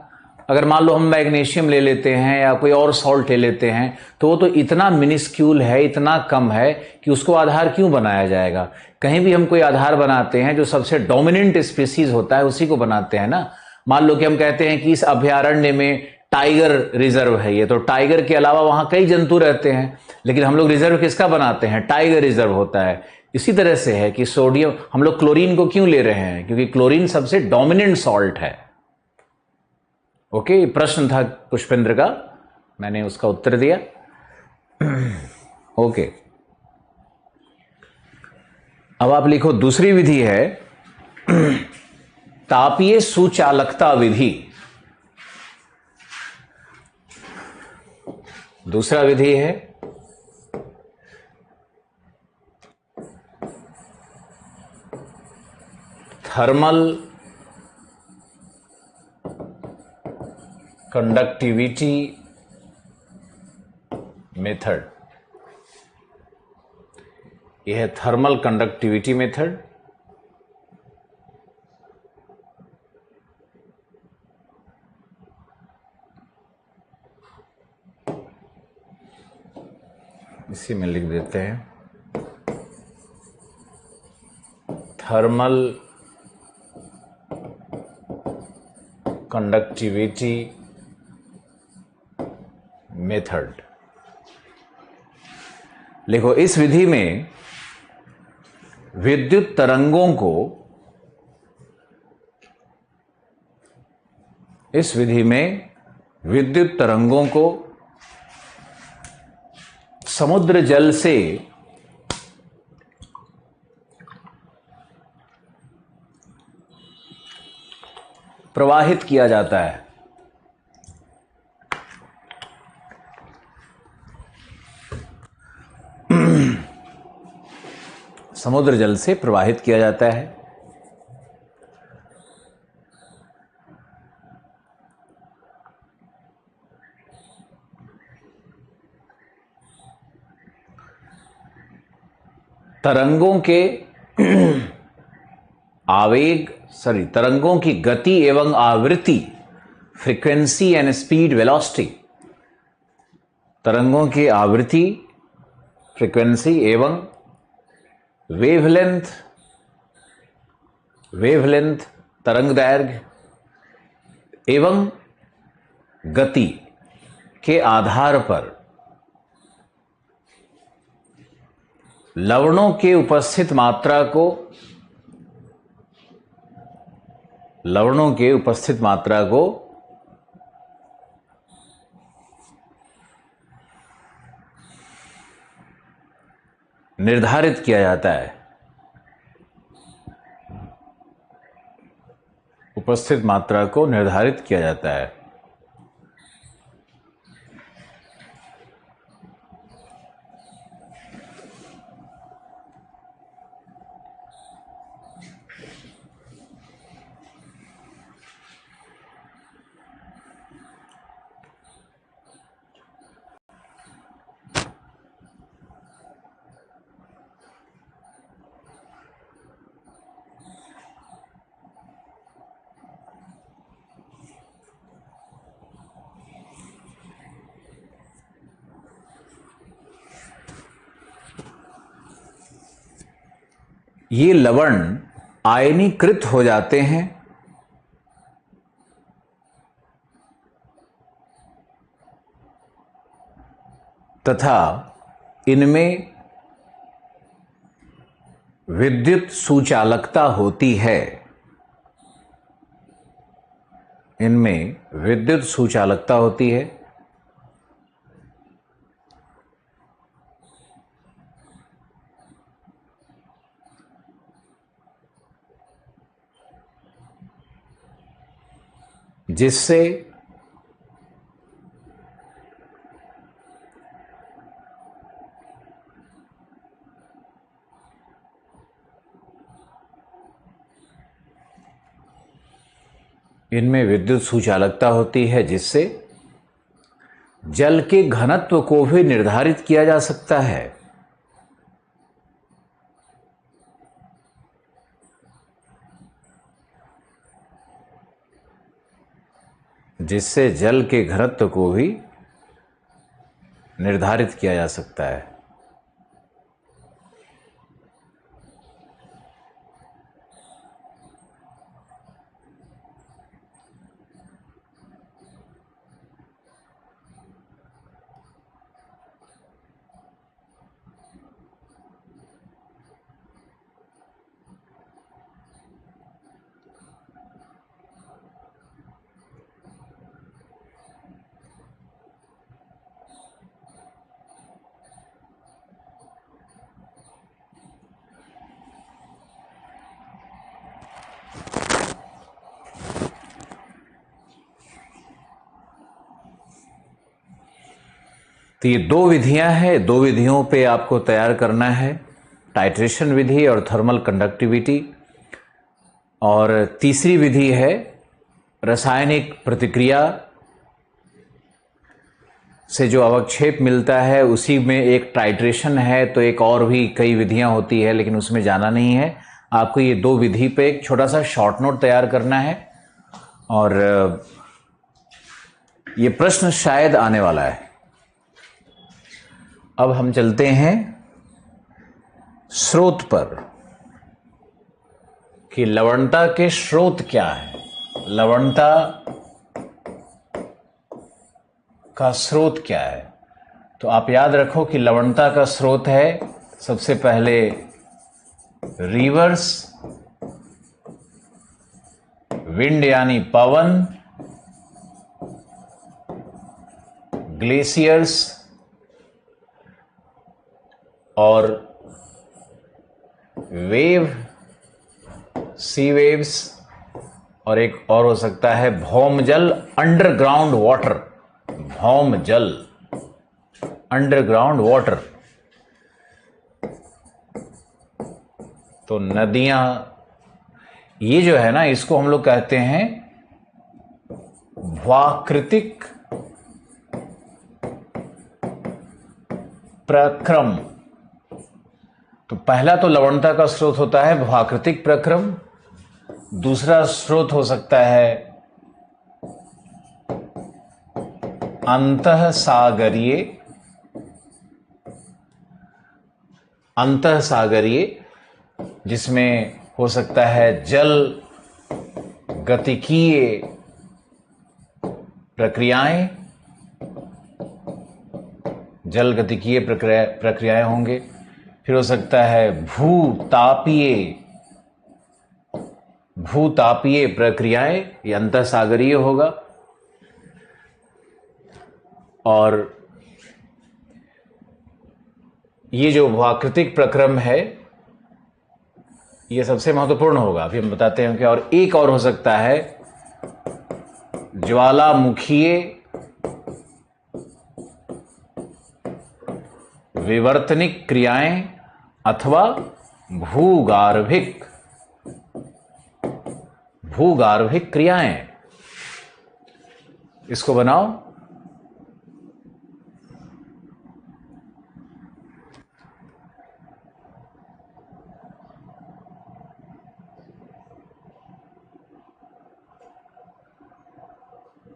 अगर मान लो हम मैग्नीशियम ले लेते हैं या कोई और सॉल्ट ले लेते हैं तो वो तो इतना मिनिस्क्यूल है, इतना कम है कि उसको आधार क्यों बनाया जाएगा? कहीं भी हम कोई आधार बनाते हैं जो सबसे डोमिनेंट स्पीसीज होता है उसी को बनाते हैं ना। मान लो कि हम कहते हैं कि इस अभयारण्य में टाइगर रिजर्व है, ये तो टाइगर के अलावा वहां कई जंतु रहते हैं, लेकिन हम लोग रिजर्व किसका बनाते हैं? टाइगर रिजर्व होता है। इसी तरह से है कि सोडियम, हम लोग क्लोरीन को क्यों ले रहे हैं? क्योंकि क्लोरीन सबसे डोमिनेंट सॉल्ट है। ओके, प्रश्न था पुष्पेंद्र का, मैंने उसका उत्तर दिया। ओके, अब आप लिखो दूसरी विधि है तापीय सुचालकता विधि। दूसरा विधि है थर्मल कंडक्टिविटी मेथड। यह है थर्मल कंडक्टिविटी मेथड। इसी में लिख देते हैं थर्मल कंडक्टिविटी मेथड। लिखो, इस विधि में विद्युत तरंगों को समुद्र जल से प्रवाहित किया जाता है। समुद्र जल से प्रवाहित किया जाता है। तरंगों की गति एवं आवृत्ति, फ्रीक्वेंसी एंड स्पीड वेलोसिटी। तरंगों की आवृत्ति, फ्रीक्वेंसी एवं वेवलेंथ तरंग दैर्घ्य एवं गति के आधार पर लवणों के उपस्थित मात्रा को निर्धारित किया जाता है, उपस्थित मात्रा को निर्धारित किया जाता है। ये लवण आयनीकृत हो जाते हैं तथा इनमें विद्युत सुचालकता होती है। इनमें विद्युत सुचालकता होती है जिससे इनमें विद्युत सुचालकता होती है जिससे जल के घनत्व को भी निर्धारित किया जा सकता है। जिससे जल के घनत्व को भी निर्धारित किया जा सकता है। तो ये दो विधियां हैं, दो विधियों पे आपको तैयार करना है, टाइट्रेशन विधि और थर्मल कंडक्टिविटी। और तीसरी विधि है रासायनिक प्रतिक्रिया से जो अवक्षेप मिलता है उसी में एक टाइट्रेशन है। तो एक और भी कई विधियां होती है लेकिन उसमें जाना नहीं है। आपको ये दो विधि पे एक छोटा सा शॉर्ट नोट तैयार करना है और ये प्रश्न शायद आने वाला है। अब हम चलते हैं स्रोत पर कि लवणता के स्रोत क्या है। लवणता का स्रोत क्या है? तो आप याद रखो कि लवणता का स्रोत है सबसे पहले रिवर्स, विंड यानी पवन, ग्लेशियर्स और वेव, सी वेव्स, और एक और हो सकता है भौम जल, अंडरग्राउंड वाटर। भौम जल, अंडरग्राउंड वाटर। तो नदियां, ये जो है ना, इसको हम लोग कहते हैं भ्वाकृतिक प्रक्रम। तो पहला तो लवणता का स्रोत होता है भ्वाकृतिक प्रक्रम। दूसरा स्रोत हो सकता है अंतःसागरीय, अंतःसागरीय जिसमें हो सकता है जल गतिकीय प्रक्रियाएं, जल गतिकीय प्रक्रियाएं होंगे। फिर हो सकता है भूतापीय प्रक्रियाएं, ये अंतःसागरीय होगा। और ये जो वाकृतिक प्रक्रम है ये सबसे महत्वपूर्ण होगा, अभी हम बताते हैं कि और एक और हो सकता है ज्वालामुखीय विवर्तनिक क्रियाएं अथवा भूगार्भिक क्रियाएं। इसको बनाओ।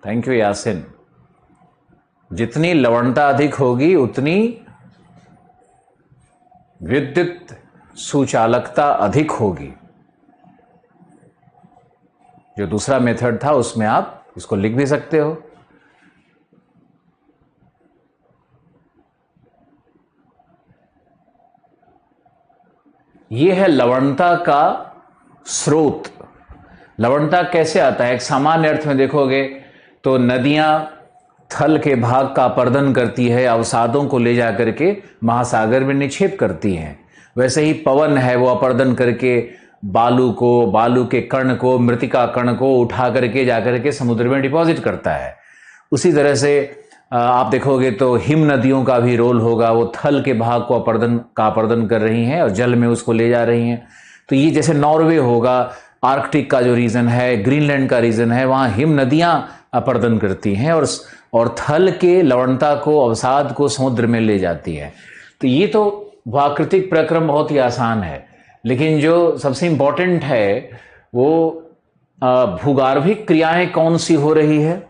Thank you Yasin. जितनी लवणता अधिक होगी उतनी विद्युत सुचालकता अधिक होगी। जो दूसरा मेथड था उसमें आप उसको लिख भी सकते हो। यह है लवणता का स्रोत। लवणता कैसे आता है? एक सामान्य अर्थ में देखोगे तो नदियां थल के भाग का अपरदन करती है, अवसादों को ले जाकर के महासागर में निक्षेप करती हैं। वैसे ही पवन है, वो अपरदन करके बालू के कण को, मृतिका कण को उठा करके जाकर के समुद्र में डिपॉजिट करता है। उसी तरह से आप देखोगे तो हिम नदियों का भी रोल होगा, वो थल के भाग को अपरदन कर रही हैं और जल में उसको ले जा रही हैं। तो ये जैसे नॉर्वे होगा, आर्कटिक का जो रीजन है, ग्रीनलैंड का रीजन है, वहाँ हिम नदियाँ अपरदन करती हैं और थल के लवणता को, अवसाद को समुद्र में ले जाती है। तो ये तो वाकृतिक प्रक्रम बहुत ही आसान है, लेकिन जो सबसे इंपॉर्टेंट है वो भूगार्भिक क्रियाएं कौन सी हो रही है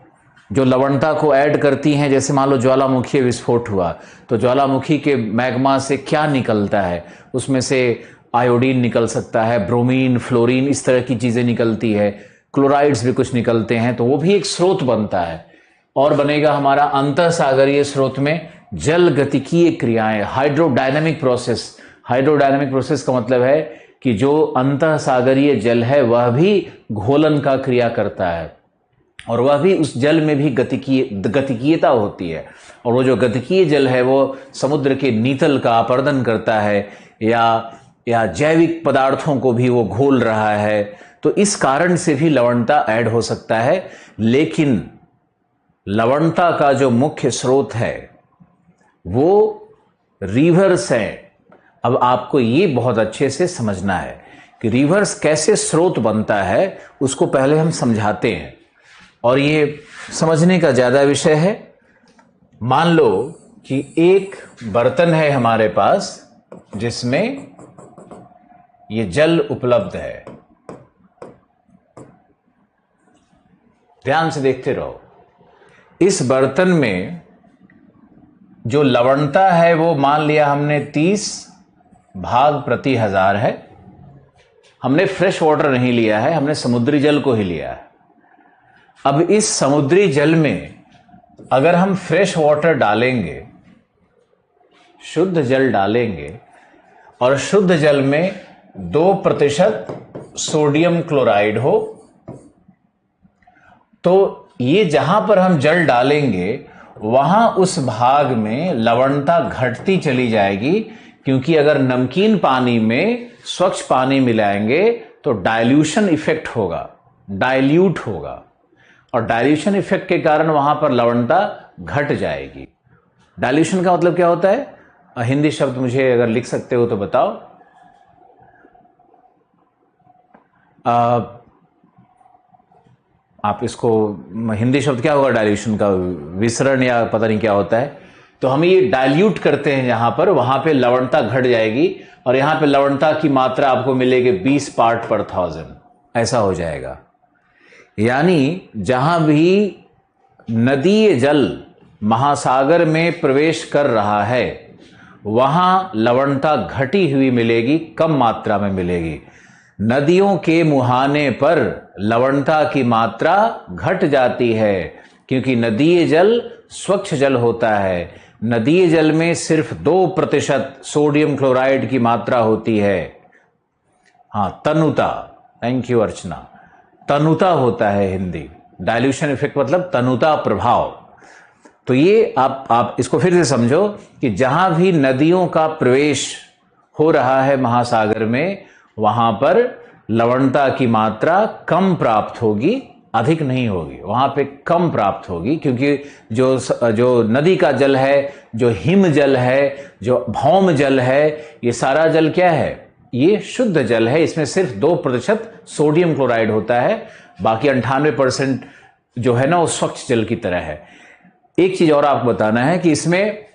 जो लवणता को ऐड करती हैं। जैसे मान लो ज्वालामुखी विस्फोट हुआ तो ज्वालामुखी के मैग्मा से क्या निकलता है? उसमें से आयोडीन निकल सकता है, ब्रोमीन, फ्लोरीन, इस तरह की चीजें निकलती है, क्लोराइड्स भी कुछ निकलते हैं, तो वो भी एक स्रोत बनता है। और बनेगा हमारा अंतःसागरीय स्रोत में जल गतिकीय क्रियाएं, हाइड्रोडायनामिक प्रोसेस। हाइड्रोडायनामिक प्रोसेस का मतलब है कि जो अंतःसागरीय जल है वह भी घोलन का क्रिया करता है और वह भी उस जल में भी गतिकीयता होती है। और वो जो गतिकीय जल है वो समुद्र के नीतल का अपरदन करता है या जैविक पदार्थों को भी वो घोल रहा है। तो इस कारण से भी लवणता ऐड हो सकता है। लेकिन लवणता का जो मुख्य स्रोत है वो रिवर्स है। अब आपको ये बहुत अच्छे से समझना है कि रिवर्स कैसे स्रोत बनता है, उसको पहले हम समझाते हैं और ये समझने का ज्यादा विषय है। मान लो कि एक बर्तन है हमारे पास जिसमें ये जल उपलब्ध है। ध्यान से देखते रहो। इस बर्तन में जो लवणता है वो मान लिया हमने 30 भाग प्रति 1000 है। हमने फ्रेश वाटर नहीं लिया है, हमने समुद्री जल को ही लिया है। अब इस समुद्री जल में अगर हम फ्रेश वाटर डालेंगे, शुद्ध जल डालेंगे और शुद्ध जल में 2% सोडियम क्लोराइड हो, तो ये जहां पर हम जल डालेंगे वहां उस भाग में लवणता घटती चली जाएगी, क्योंकि अगर नमकीन पानी में स्वच्छ पानी मिलाएंगे तो डाइल्यूशन इफेक्ट होगा, डाइल्यूट होगा और डाइल्यूशन इफेक्ट के कारण वहां पर लवणता घट जाएगी। डाइल्यूशन का मतलब क्या होता है? हिंदी शब्द मुझे अगर लिख सकते हो तो बताओ। आप इसको हिंदी शब्द क्या होगा डाइल्यूशन का? विसरण या पता नहीं क्या होता है। तो हम ये डाइल्यूट करते हैं जहां पर, वहां पे लवणता घट जाएगी और यहां पे लवणता की मात्रा आपको मिलेगी 20 पार्ट पर 1000, ऐसा हो जाएगा। यानी जहां भी नदीय जल महासागर में प्रवेश कर रहा है वहां लवणता घटी हुई मिलेगी, कम मात्रा में मिलेगी। नदियों के मुहाने पर लवणता की मात्रा घट जाती है क्योंकि नदीय जल स्वच्छ जल होता है। नदीय जल में सिर्फ 2% सोडियम क्लोराइड की मात्रा होती है। हाँ, तनुता। थैंक यू अर्चना। तनुता होता है हिंदी। डाइल्यूशन इफेक्ट मतलब तनुता प्रभाव। तो ये आप इसको फिर से समझो कि जहां भी नदियों का प्रवेश हो रहा है महासागर में, वहां पर लवणता की मात्रा कम प्राप्त होगी, अधिक नहीं होगी, वहां पे कम प्राप्त होगी, क्योंकि जो नदी का जल है, जो हिम जल है, जो भौम जल है, ये सारा जल क्या है? ये शुद्ध जल है। इसमें सिर्फ 2% सोडियम क्लोराइड होता है, बाकी 98% जो है ना वो स्वच्छ जल की तरह है। एक चीज और आपको बताना है कि इसमें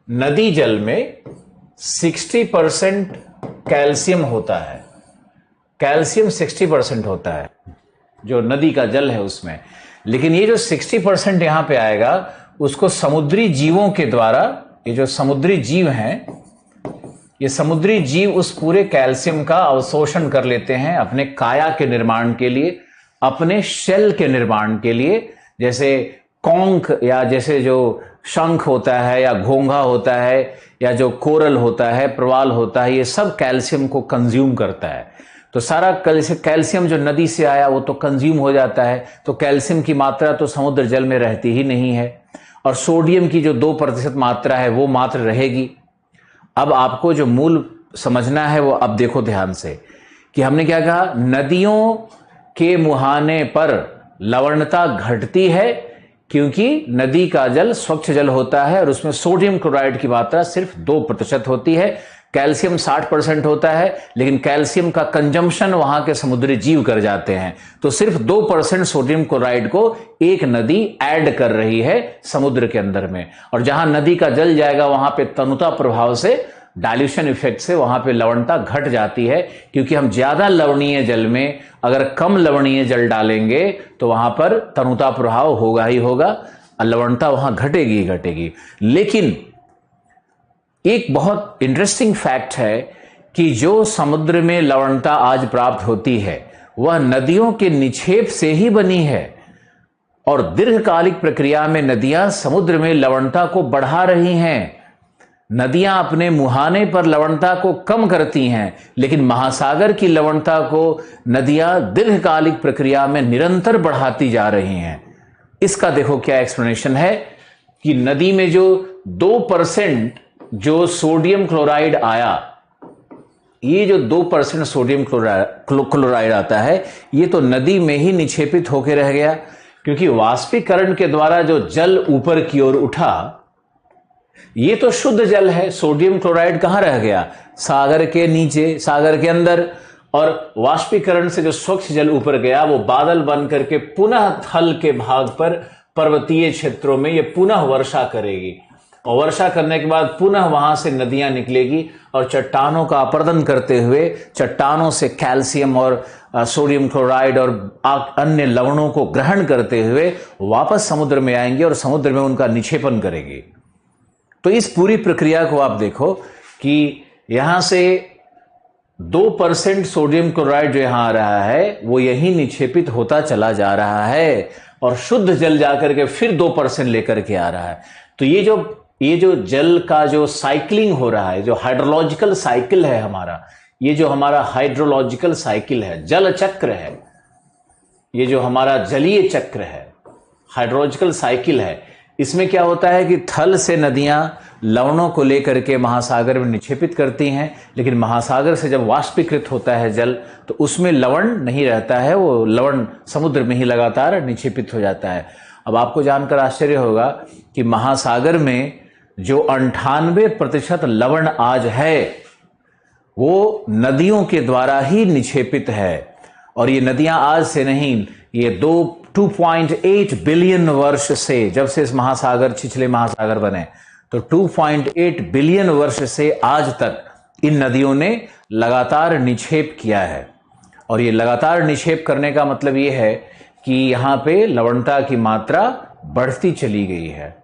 नदी जल में 60% कैल्शियम होता है। कैल्शियम 60% होता है जो नदी का जल है उसमें। लेकिन ये जो 60% यहां पे आएगा, उसको समुद्री जीवों के द्वारा, ये जो समुद्री जीव हैं, ये समुद्री जीव उस पूरे कैल्शियम का अवशोषण कर लेते हैं अपने काया के निर्माण के लिए, अपने शेल के निर्माण के लिए। जैसे कॉन्क या जैसे जो शंख होता है या घोंघा होता है या जो कोरल होता है, प्रवाल होता है, ये सब कैल्शियम को कंज्यूम करता है। तो सारा कैल्शियम जो नदी से आया वो तो कंज्यूम हो जाता है, तो कैल्शियम की मात्रा तो समुद्र जल में रहती ही नहीं है, और सोडियम की जो 2% मात्रा है वो मात्र रहेगी। अब आपको जो मूल समझना है वो अब देखो ध्यान से कि हमने क्या कहा, नदियों के मुहाने पर लवणता घटती है क्योंकि नदी का जल स्वच्छ जल होता है और उसमें सोडियम क्लोराइड की मात्रा सिर्फ 2% होती है। कैल्शियम 60% होता है, लेकिन कैल्शियम का कंजम्पशन वहां के समुद्री जीव कर जाते हैं, तो सिर्फ 2% सोडियम क्लोराइड को एक नदी ऐड कर रही है समुद्र के अंदर में। और जहां नदी का जल जाएगा वहां पे तनुता प्रभाव से, डाइल्यूशन इफेक्ट से वहां पे लवणता घट जाती है, क्योंकि हम ज्यादा लवणीय जल में अगर कम लवणीय जल डालेंगे तो वहां पर तनुता प्रभाव होगा ही होगा और लवणता वहां घटेगी ही घटेगी। लेकिन एक बहुत इंटरेस्टिंग फैक्ट है कि जो समुद्र में लवणता आज प्राप्त होती है वह नदियों के निक्षेप से ही बनी है, और दीर्घकालिक प्रक्रिया में नदियां समुद्र में लवणता को बढ़ा रही हैं। नदियां अपने मुहाने पर लवणता को कम करती हैं, लेकिन महासागर की लवणता को नदियां दीर्घकालिक प्रक्रिया में निरंतर बढ़ाती जा रही हैं। इसका देखो क्या एक्सप्लेनेशन है कि नदी में जो 2% जो सोडियम क्लोराइड आया, ये जो 2% सोडियम क्लोराइड आता है, ये तो नदी में ही निक्षेपित होकर रह गया, क्योंकि वाष्पीकरण के द्वारा जो जल ऊपर की ओर उठा, ये तो शुद्ध जल है। सोडियम क्लोराइड कहां रह गया? सागर के नीचे, सागर के अंदर। और वाष्पीकरण से जो स्वच्छ जल ऊपर गया वो बादल बन करके पुनः थल के भाग पर, पर्वतीय क्षेत्रों में ये पुनः वर्षा करेगी, और वर्षा करने के बाद पुनः वहां से नदियां निकलेगी और चट्टानों का अपर्दन करते हुए चट्टानों से कैल्शियम और सोडियम क्लोराइड और अन्य लवणों को ग्रहण करते हुए वापस समुद्र में आएंगे और समुद्र में उनका निक्षेपण करेगी। तो इस पूरी प्रक्रिया को आप देखो कि यहां से 2% सोडियम क्लोराइड जो यहां आ रहा है वो यही निक्षेपित होता चला जा रहा है, और शुद्ध जल जाकर के फिर 2% लेकर के आ रहा है। तो ये जो जल का जो साइक्लिंग हो रहा है, जो हाइड्रोलॉजिकल साइकिल है हमारा, ये जो हमारा हाइड्रोलॉजिकल साइकिल है, जल चक्र है, ये जो हमारा जलीय चक्र है, हाइड्रोलॉजिकल साइकिल है, इसमें क्या होता है कि थल से नदियां लवणों को लेकर के महासागर में निक्षेपित करती हैं, लेकिन महासागर से जब वाष्पीकृत होता है जल तो उसमें लवण नहीं रहता है, वो लवण समुद्र में ही लगातार निक्षेपित हो जाता है। अब आपको जानकर आश्चर्य होगा कि महासागर में जो 98% लवण आज है वो नदियों के द्वारा ही निक्षेपित है, और ये नदियां आज से नहीं, ये 2.8 बिलियन वर्ष से, जब से इस महासागर, छिछले महासागर बने, तो 2.8 बिलियन वर्ष से आज तक इन नदियों ने लगातार निक्षेप किया है। और ये लगातार निक्षेप करने का मतलब ये है कि यहां पे लवणता की मात्रा बढ़ती चली गई है,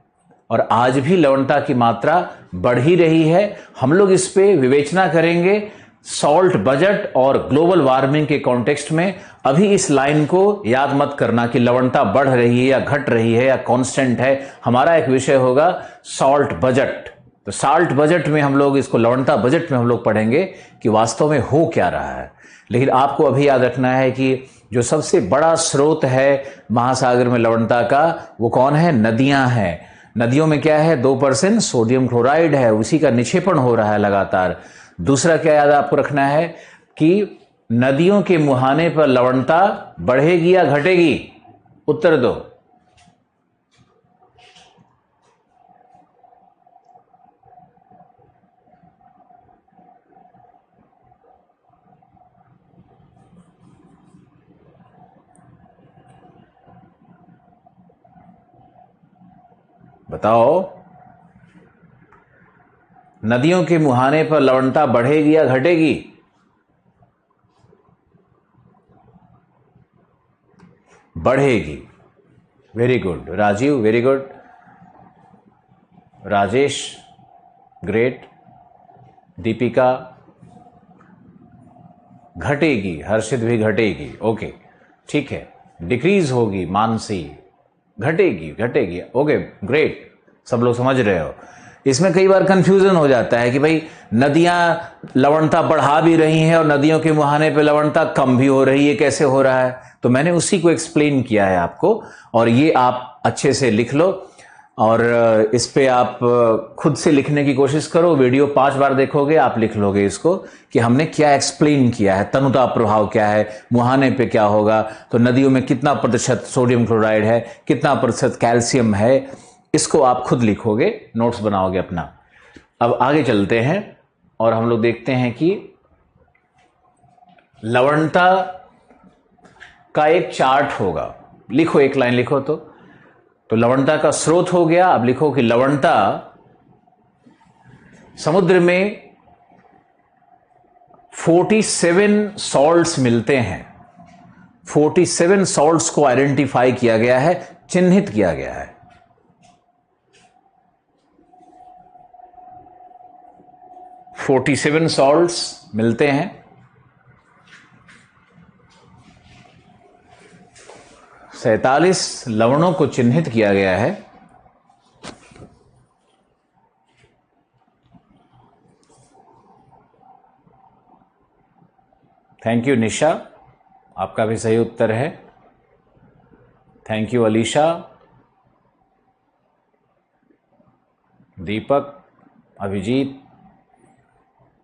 और आज भी लवणता की मात्रा बढ़ ही रही है। हम लोग इस पे विवेचना करेंगे सॉल्ट बजट और ग्लोबल वार्मिंग के कॉन्टेक्स्ट में। अभी इस लाइन को याद मत करना कि लवणता बढ़ रही है या घट रही है या कांस्टेंट है। हमारा एक विषय होगा सॉल्ट बजट। तो सॉल्ट बजट में हम लोग इसको, लवणता बजट में हम लोग पढ़ेंगे कि वास्तव में हो क्या रहा है। लेकिन आपको अभी याद रखना है कि जो सबसे बड़ा स्रोत है महासागर में लवणता का, वो कौन है? नदियां हैं। नदियों में क्या है, 2% सोडियम क्लोराइड है, उसी का निक्षेपण हो रहा है लगातार। दूसरा क्या याद आपको रखना है कि नदियों के मुहाने पर लवणता बढ़ेगी या घटेगी? उत्तर दो। बताओ, नदियों के मुहाने पर लवणता बढ़ेगी या घटेगी? बढ़ेगी। Very good Rajiv, very good. Rajesh great. Deepika घटेगी, हर्षित भी घटेगी। ओके ठीक है। डिक्रीज होगी, मानसी घटेगी, घटेगी। ओके ग्रेट, सब लोग समझ रहे हो। इसमें कई बार कंफ्यूजन हो जाता है कि भाई नदियां लवणता बढ़ा भी रही हैं और नदियों के मुहाने पे लवणता कम भी हो रही है, कैसे हो रहा है? तो मैंने उसी को एक्सप्लेन किया है आपको, और ये आप अच्छे से लिख लो और इस पे आप खुद से लिखने की कोशिश करो। वीडियो 5 बार देखोगे आप लिख लोगे इसको कि हमने क्या एक्सप्लेन किया है, तनुता प्रभाव क्या है, मुहाने पे क्या होगा, तो नदियों में कितना प्रतिशत सोडियम क्लोराइड है, कितना प्रतिशत कैल्शियम है, इसको आप खुद लिखोगे, नोट्स बनाओगे अपना। अब आगे चलते हैं और हम लोग देखते हैं कि लवणता का एक चार्ट होगा। लिखो, एक लाइन लिखो। तो लवणता का स्रोत हो गया। अब लिखो कि लवणता समुद्र में 47 सॉल्ट्स मिलते हैं। 47 सॉल्ट्स को आइडेंटिफाई किया गया है, चिन्हित किया गया है। 47 सॉल्ट्स मिलते हैं। सैंतालीस लवणों को चिन्हित किया गया है। थैंक यू निशा, आपका भी सही उत्तर है। थैंक यू अलीशा, दीपक, अभिजीत,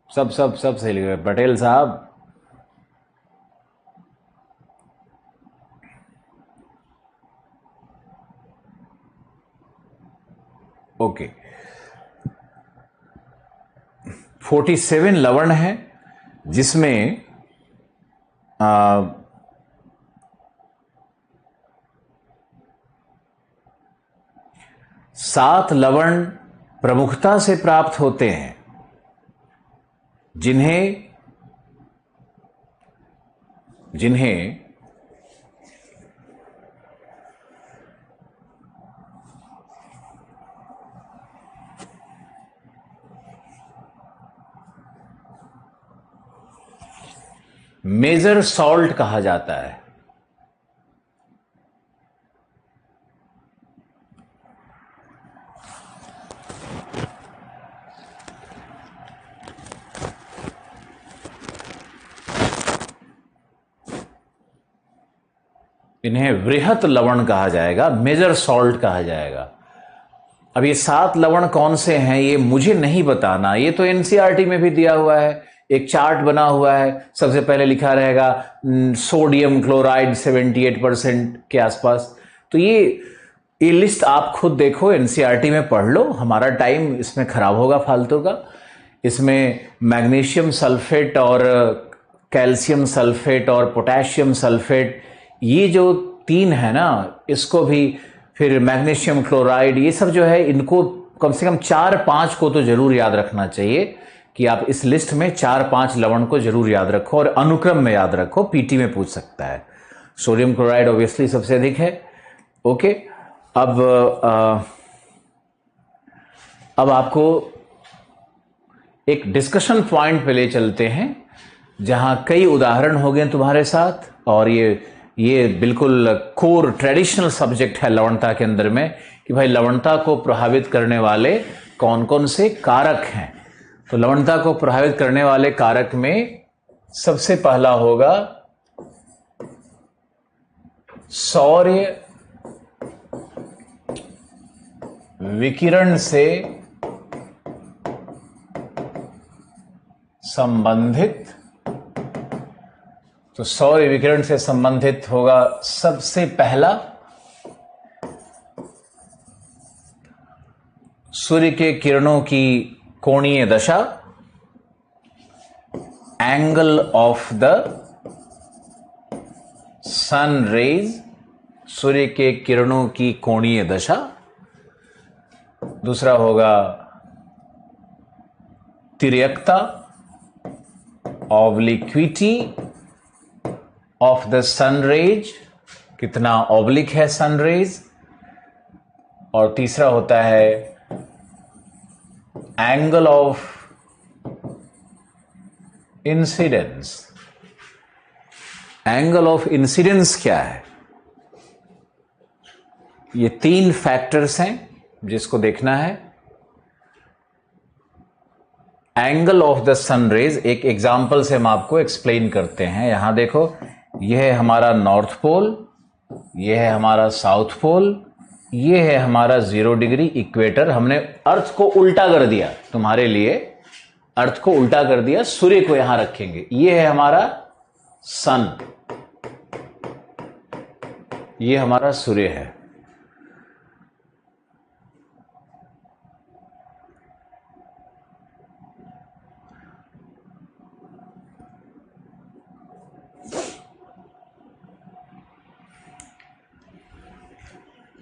सब सब सब सही लिख रहे। पटेल साहब, ओके। 47 लवण है जिसमें 7 लवण प्रमुखता से प्राप्त होते हैं, जिन्हें मेजर सॉल्ट कहा जाता है। इन्हें वृहत लवण कहा जाएगा, मेजर सॉल्ट कहा जाएगा। अब ये 7 लवण कौन से हैं ये मुझे नहीं बताना, ये तो एनसीईआरटी में भी दिया हुआ है, एक चार्ट बना हुआ है। सबसे पहले लिखा रहेगा सोडियम क्लोराइड 78% के आसपास। तो ये लिस्ट आप खुद देखो, एनसीईआरटी में पढ़ लो, हमारा टाइम इसमें खराब होगा फालतू का। इसमें मैग्नीशियम सल्फेट और कैल्शियम सल्फेट और पोटेशियम सल्फेट, ये जो 3 है ना, इसको भी, फिर मैग्नीशियम क्लोराइड, ये सब जो है, इनको कम से कम 4-5 को तो जरूर याद रखना चाहिए कि आप इस लिस्ट में 4-5 लवण को जरूर याद रखो और अनुक्रम में याद रखो, पीटी में पूछ सकता है। सोडियम क्लोराइड ऑब्वियसली सबसे अधिक है। ओके, अब आपको एक डिस्कशन पॉइंट पे ले चलते हैं जहां कई उदाहरण हो गए तुम्हारे साथ, और ये बिल्कुल कोर ट्रेडिशनल सब्जेक्ट है लवणता के अंदर में कि भाई लवणता को प्रभावित करने वाले कौन कौन से कारक हैं। तो लवणता को प्रभावित करने वाले कारक में सबसे पहला होगा सौर्य विकिरण से संबंधित, तो सौर विकिरण से संबंधित होगा सबसे पहला सूर्य के किरणों की कोणीय दशा, angle of the sun rays, सूर्य के किरणों की कोणीय दशा। दूसरा होगा तिर्यकता, obliquity of the sun rays, कितना ऑब्लिक है सन रेज। और तीसरा होता है angle of incidence. Angle of incidence क्या है? ये 3 फैक्टर्स हैं जिसको देखना है। Angle of the sun rays, एक एग्जाम्पल से हम आपको एक्सप्लेन करते हैं। यहां देखो, यह है हमारा नॉर्थ पोल, यह है हमारा साउथ पोल, यह है हमारा 0 डिग्री इक्वेटर। हमने अर्थ को उल्टा कर दिया, तुम्हारे लिए अर्थ को उल्टा कर दिया, सूर्य को यहां रखेंगे। यह है हमारा सन, यह हमारा सूर्य है।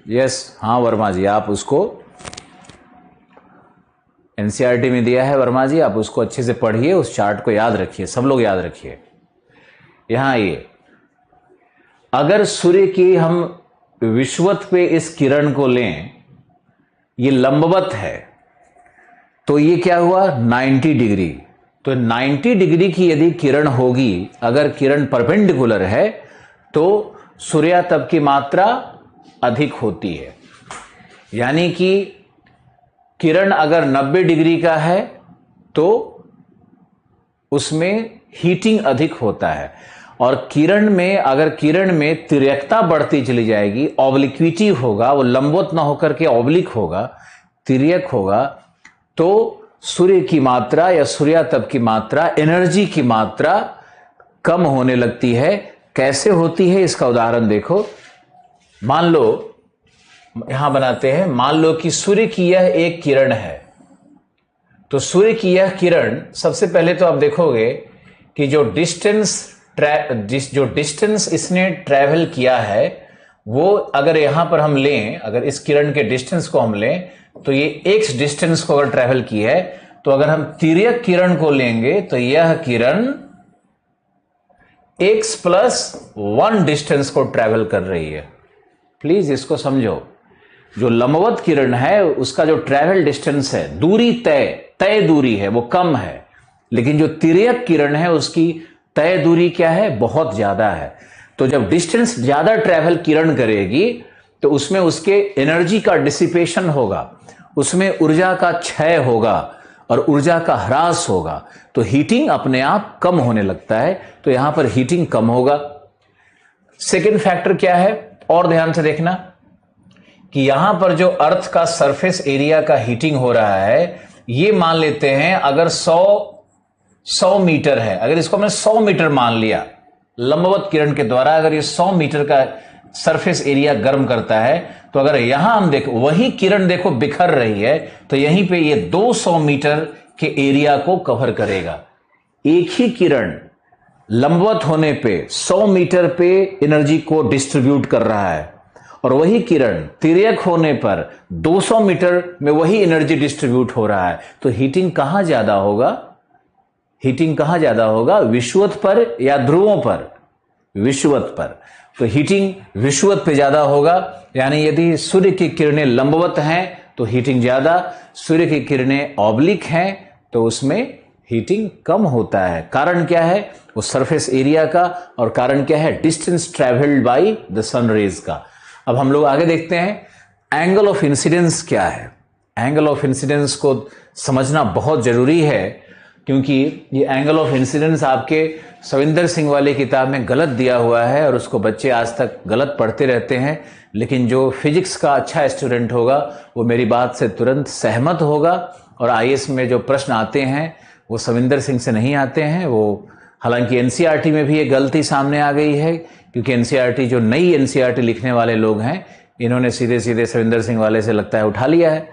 यस, हाँ वर्मा जी, आप उसको एनसीईआरटी में दिया है वर्मा जी, आप उसको अच्छे से पढ़िए, उस चार्ट को याद रखिए, सब लोग याद रखिए। यहां आइए, अगर सूर्य की हम विषुवत पे इस किरण को लें, ये लंबवत है, तो ये क्या हुआ 90 डिग्री। तो 90 डिग्री की यदि किरण होगी, अगर किरण परपेंडिकुलर है तो सूर्यातप की मात्रा अधिक होती है। यानी कि किरण अगर 90 डिग्री का है तो उसमें हीटिंग अधिक होता है, और किरण में अगर किरण में तिर्यकता बढ़ती चली जाएगी, ऑब्लिक्विटी होगा, वो लंबवत ना होकर के ऑब्लिक होगा, तिर्यक होगा, तो सूर्य की मात्रा या सूर्यातप की मात्रा, एनर्जी की मात्रा कम होने लगती है। कैसे होती है इसका उदाहरण देखो। मान लो, यहां बनाते हैं, मान लो कि सूर्य की यह एक किरण है। तो सूर्य की यह किरण, सबसे पहले तो आप देखोगे कि जो डिस्टेंस इसने ट्रैवल किया है, वो अगर यहां पर हम लें, अगर इस किरण के डिस्टेंस को हम लें, तो ये x डिस्टेंस को अगर ट्रैवल की है, तो अगर हम तिर्यक किरण को लेंगे तो यह किरण x + 1 डिस्टेंस को ट्रैवल कर रही है। प्लीज इसको समझो। जो लंबवत किरण है उसका जो ट्रैवल डिस्टेंस है, दूरी तय दूरी है, वो कम है, लेकिन जो तिर्यक किरण है उसकी तय दूरी क्या है, बहुत ज्यादा है। तो जब डिस्टेंस ज्यादा ट्रैवल किरण करेगी तो उसमें उसके एनर्जी का डिसिपेशन होगा, उसमें ऊर्जा का क्षय होगा और ऊर्जा का ह्रास होगा, तो हीटिंग अपने आप कम होने लगता है। तो यहां पर हीटिंग कम होगा। सेकेंड फैक्टर क्या है, और ध्यान से देखना कि यहां पर जो अर्थ का सरफेस एरिया का हीटिंग हो रहा है, ये मान लेते हैं अगर 100 मीटर है, अगर इसको हमने 100 मीटर मान लिया, लंबवत किरण के द्वारा अगर ये 100 मीटर का सरफेस एरिया गर्म करता है, तो अगर यहां हम देखो, वही किरण देखो बिखर रही है, तो यहीं पे ये 200 मीटर के एरिया को कवर करेगा। एक ही किरण लंबवत होने पे 100 मीटर पे एनर्जी को डिस्ट्रीब्यूट कर रहा है, और वही किरण तिर्यक होने पर 200 मीटर में वही एनर्जी डिस्ट्रीब्यूट हो रहा है। तो हीटिंग कहां ज्यादा होगा, हीटिंग कहां ज्यादा होगा, विषुवत पर या ध्रुवों पर, विषुवत पर। तो हीटिंग विषुवत पे ज्यादा होगा। यानी यदि सूर्य की किरणें लंबवत हैं तो हीटिंग ज्यादा, सूर्य की किरणें ऑब्लिक हैं तो उसमें हीटिंग कम होता है। कारण क्या है, वो सरफेस एरिया का, और कारण क्या है, distance travelled by the sun rays का। अब हम लोग आगे देखते हैं एंगल ऑफ इंसिडेंस क्या है। एंगल ऑफ इंसिडेंस को समझना बहुत जरूरी है। क्योंकि ये एंगल ऑफ इंसिडेंस आपके सविंदर सिंह वाली किताब में गलत दिया हुआ है और उसको बच्चे आज तक गलत पढ़ते रहते हैं। लेकिन जो फिजिक्स का अच्छा स्टूडेंट होगा वो मेरी बात से तुरंत सहमत होगा, और आईएएस में जो प्रश्न आते हैं वो सविंदर सिंह से नहीं आते हैं। वो हालांकि एनसीईआरटी में भी ये गलती सामने आ गई है, क्योंकि एनसीईआरटी जो नई एनसीईआरटी लिखने वाले लोग हैं इन्होंने सीधे सीधे सविंदर सिंह वाले से लगता है उठा लिया है।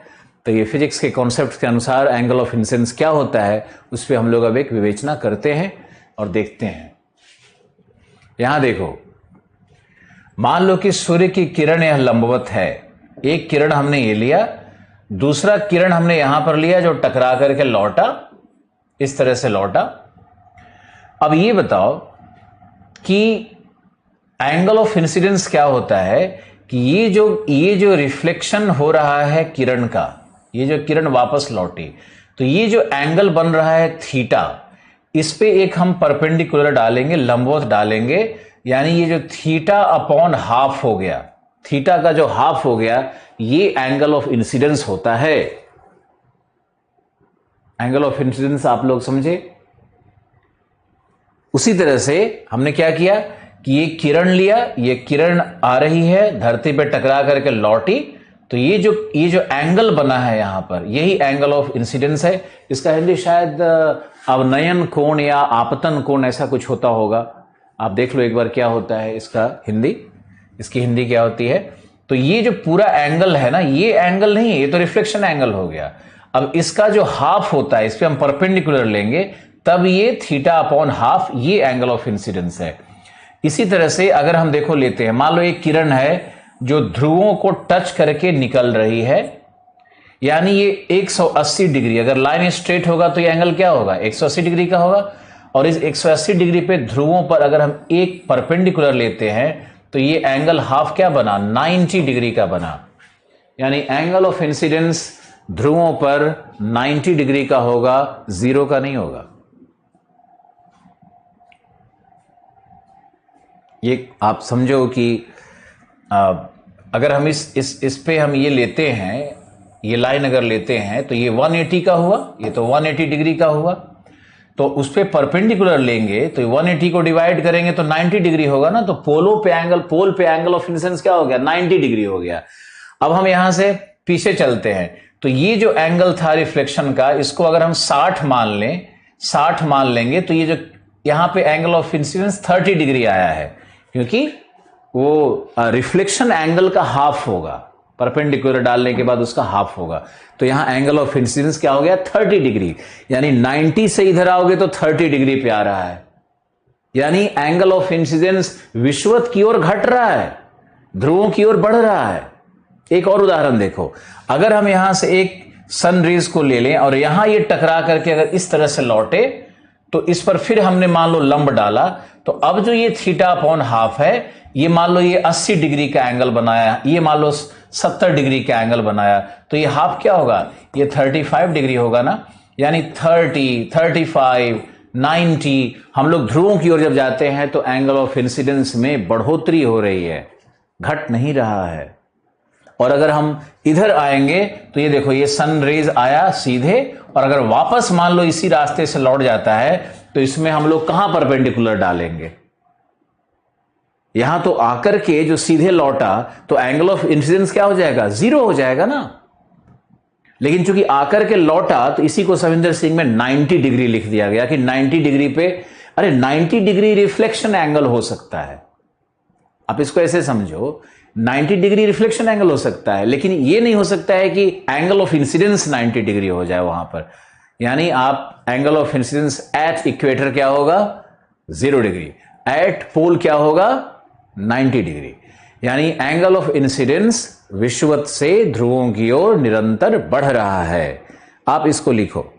तो ये फिजिक्स के कॉन्सेप्ट के अनुसार एंगल ऑफ इंसिडेंस क्या होता है उस पर हम लोग अब एक विवेचना करते हैं और देखते हैं। यहां देखो, मान लो कि सूर्य की किरण यह लंबवत है, एक किरण हमने ये लिया, दूसरा किरण हमने यहां पर लिया जो टकरा करके लौटा, इस तरह से लौटा। अब ये बताओ कि एंगल ऑफ इंसिडेंस क्या होता है कि ये जो रिफ्लेक्शन हो रहा है किरण का, ये जो किरण वापस लौटी, तो ये जो एंगल बन रहा है थीटा, इस पे एक हम परपेंडिकुलर डालेंगे, लंबवत डालेंगे, यानी ये जो थीटा अपॉन हाफ हो गया, थीटा का जो हाफ हो गया, ये एंगल ऑफ इंसिडेंस होता है। एंगल ऑफ इंसिडेंस आप लोग समझे? उसी तरह से हमने क्या किया कि ये किरण लिया, ये किरण आ रही है धरती पे टकरा करके लौटी, तो ये जो एंगल बना है यहां पर, यही एंगल ऑफ इंसिडेंस है। इसका हिंदी शायद अवनयन कोण या आपतन कोण ऐसा कुछ होता होगा। आप देख लो एक बार क्या होता है इसका हिंदी, इसकी हिंदी क्या होती है। तो ये जो पूरा एंगल है ना, ये एंगल नहीं है, ये तो रिफ्लेक्शन एंगल हो गया। अब इसका जो हाफ होता है, इस पर हम परपेंडिकुलर लेंगे, तब ये थीटा अपॉन हाफ, ये एंगल ऑफ इंसिडेंस है। इसी तरह से अगर हम देखो लेते हैं, मान लो एक किरण है जो ध्रुवों को टच करके निकल रही है, यानी ये 180 डिग्री, अगर लाइन स्ट्रेट होगा तो ये एंगल क्या होगा, 180 डिग्री का होगा। और इस 180 डिग्री पे ध्रुवों पर अगर हम एक परपेंडिकुलर लेते हैं तो ये एंगल हाफ क्या बना, 90 डिग्री का बना। यानी एंगल ऑफ इंसिडेंस ध्रुवों पर 90 डिग्री का होगा, 0 का नहीं होगा। ये आप समझो कि अगर हम इस पे हम ये लेते हैं, ये लाइन अगर लेते हैं तो ये 180 का हुआ, ये तो 180 डिग्री का हुआ। तो उस पे परपेंडिकुलर लेंगे तो 180 को डिवाइड करेंगे तो 90 डिग्री होगा ना। तो पोल पे एंगल ऑफ इंसिडेंस क्या हो गया, 90 डिग्री हो गया। अब हम यहां से पीछे चलते हैं, तो ये जो एंगल था रिफ्लेक्शन का, इसको अगर हम 60 मान लेंगे तो ये जो यहां पे एंगल ऑफ इंसिडेंस 30 डिग्री आया है, क्योंकि वो रिफ्लेक्शन एंगल का हाफ होगा, परपेंडिकुलर डालने के बाद उसका हाफ होगा। तो यहां एंगल ऑफ इंसिडेंस क्या हो गया, 30 डिग्री। यानी 90 से इधर आओगे तो 30 डिग्री पे आ रहा है, यानी एंगल ऑफ इंसिडेंस विषुवत की ओर घट रहा है, ध्रुवों की ओर बढ़ रहा है। एक और उदाहरण देखो, अगर हम यहां से एक सन रेज को ले लें और यहां ये टकरा करके अगर इस तरह से लौटे, तो इस पर फिर हमने मान लो लंब डाला, तो अब जो ये थीटा अपॉन हाफ है, ये मान लो ये 80 डिग्री का एंगल बनाया, ये मान लो 70 डिग्री का एंगल बनाया, तो ये हाफ क्या होगा, ये 35 डिग्री होगा ना। यानी 30, 35, 90, हम लोग ध्रुवों की ओर जब जाते हैं तो एंगल ऑफ इंसिडेंस में बढ़ोतरी हो रही है, घट नहीं रहा है। और अगर हम इधर आएंगे तो ये देखो, ये सन रेज आया सीधे, और अगर वापस मान लो इसी रास्ते से लौट जाता है तो इसमें हम लोग कहां परपेंडिकुलर डालेंगे, यहां तो आकर के जो सीधे लौटा तो एंगल ऑफ इंसिडेंस क्या हो जाएगा, 0 हो जाएगा ना। लेकिन चूंकि आकर के लौटा तो इसी को सविंदर सिंह में 90 डिग्री लिख दिया गया कि 90 डिग्री पे, अरे 90 डिग्री रिफ्लेक्शन एंगल हो सकता है। आप इसको ऐसे समझो, 90 डिग्री रिफ्लेक्शन एंगल हो सकता है, लेकिन ये नहीं हो सकता है कि एंगल ऑफ इंसिडेंस 90 डिग्री हो जाए वहां पर। यानी आप angle of incidence at equator क्या होगा, 0 डिग्री, एट पोल क्या होगा, 90 डिग्री। यानी एंगल ऑफ इंसिडेंस विषुवत से ध्रुवों की ओर निरंतर बढ़ रहा है। आप इसको लिखो।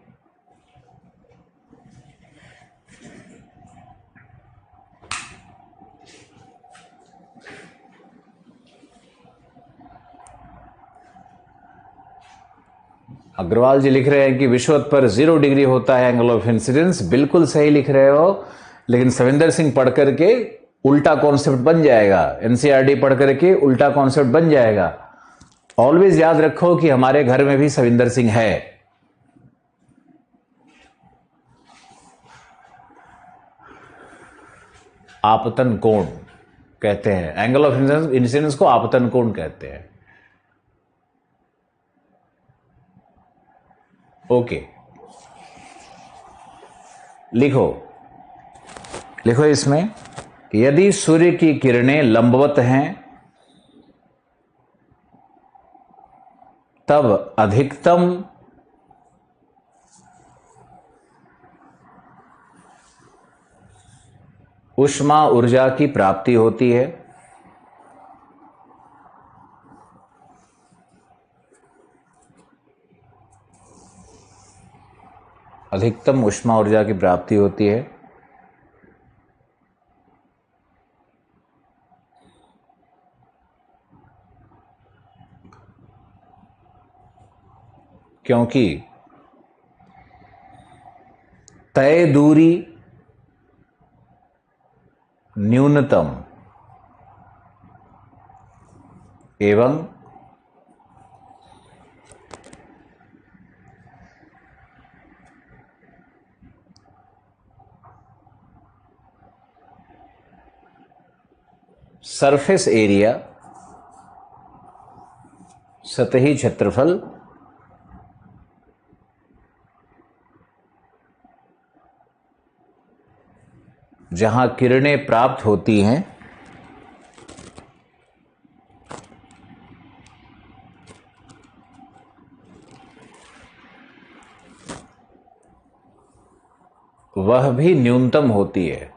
अग्रवाल जी लिख रहे हैं कि विषुवत पर 0 डिग्री होता है एंगल ऑफ इंसिडेंस। बिल्कुल सही लिख रहे हो, लेकिन सविंदर सिंह पढ़ करके उल्टा कॉन्सेप्ट बन जाएगा, एनसीईआरटी पढ़ करके उल्टा कॉन्सेप्ट बन जाएगा। ऑलवेज याद रखो कि हमारे घर में भी सविंदर सिंह है। आपतन कोण कहते हैं, एंगल ऑफ इंसिडेंस को आपतन कोण कहते हैं। ओके, लिखो लिखो इसमें, यदि सूर्य की किरणें लंबवत हैं तब अधिकतम ऊष्मा ऊर्जा की प्राप्ति होती है। अधिकतम ऊष्मा ऊर्जा की प्राप्ति होती है क्योंकि तय दूरी न्यूनतम एवं सरफेस एरिया सतही क्षेत्रफल जहां किरणें प्राप्त होती हैं वह भी न्यूनतम होती है।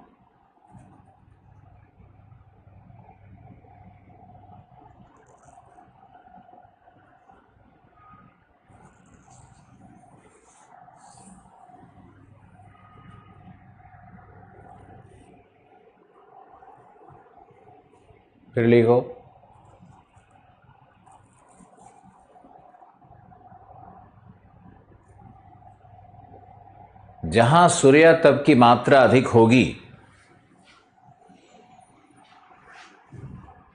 फिर लिखो, जहां सूर्यातप की मात्रा अधिक होगी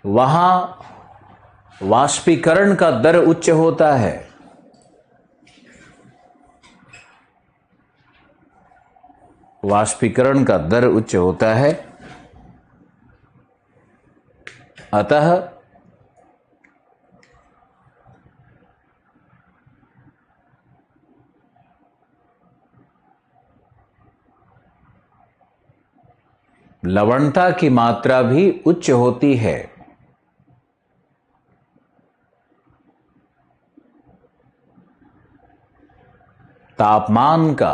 वहां वाष्पीकरण का दर उच्च होता है। वाष्पीकरण का दर उच्च होता है, अतः लवणता की मात्रा भी उच्च होती है। तापमान का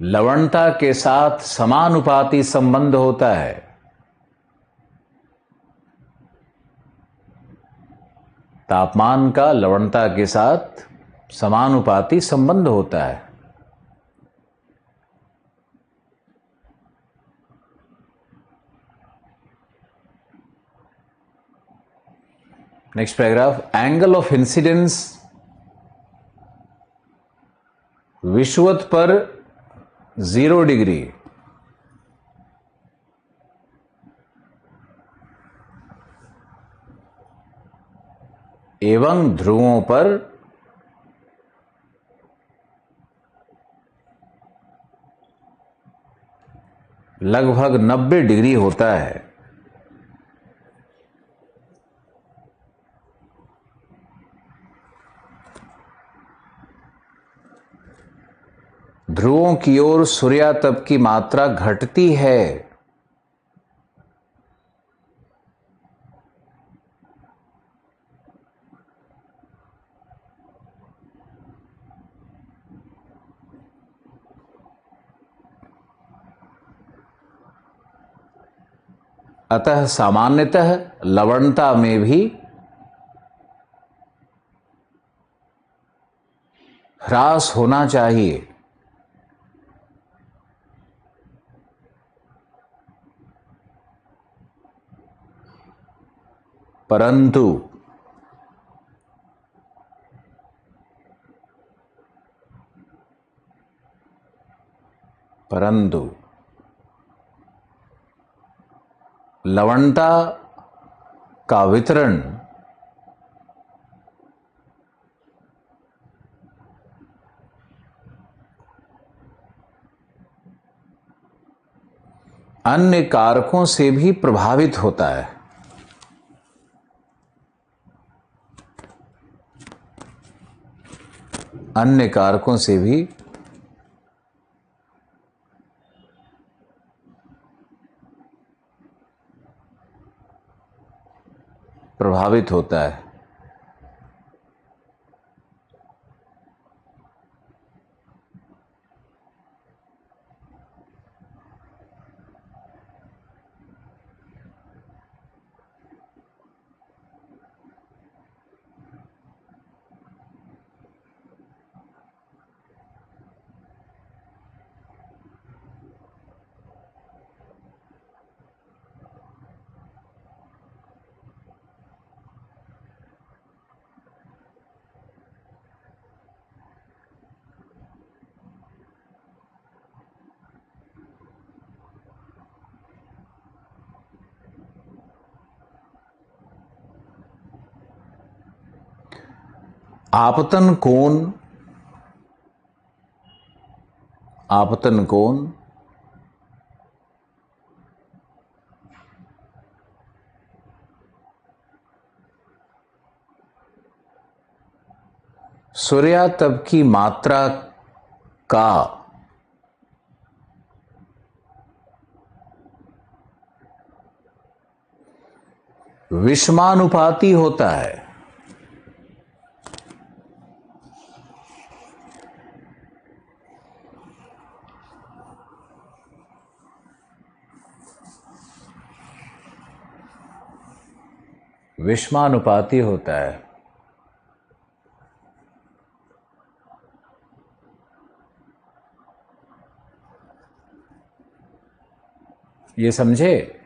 लवणता के साथ समानुपाती संबंध होता है। तापमान का लवणता के साथ समानुपाती संबंध होता है। Next paragraph, angle of incidence विषुवत पर 0 डिग्री एवं ध्रुवों पर लगभग 90 डिग्री होता है। ध्रुवों की ओर सूर्यातप की मात्रा घटती है। अतः सामान्यतः लवणता में भी ह्रास होना चाहिए, परंतु लवणता का वितरण अन्य कारकों से भी प्रभावित होता है। अन्य कारकों से भी प्रभावित होता है। आपतन कोण, आपतन कोण सूर्यातप की मात्रा का विषमानुपाती होता है। विषमानुपाती होता है। ये समझे,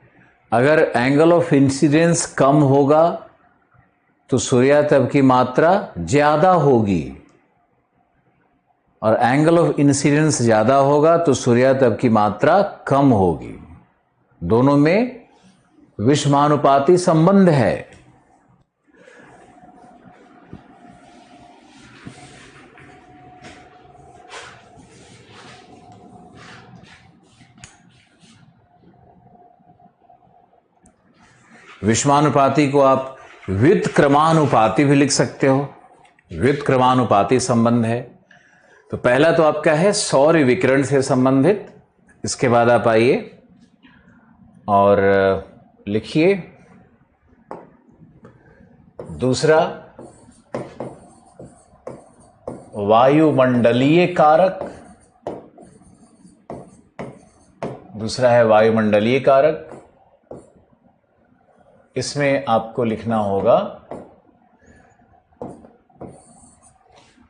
अगर एंगल ऑफ इंसिडेंस कम होगा तो सूर्यातप की मात्रा ज्यादा होगी, और एंगल ऑफ इंसिडेंस ज्यादा होगा तो सूर्यातप की मात्रा कम होगी। दोनों में विषमानुपाती संबंध है। विषमानुपाती को आप व्युत्क्रमानुपाती भी लिख सकते हो। व्युत्क्रमानुपाती संबंध है। तो पहला तो आपका है सौर विकिरण से संबंधित। इसके बाद आप आइए और लिखिए दूसरा वायुमंडलीय कारक। दूसरा है वायुमंडलीय कारक। इसमें आपको लिखना होगा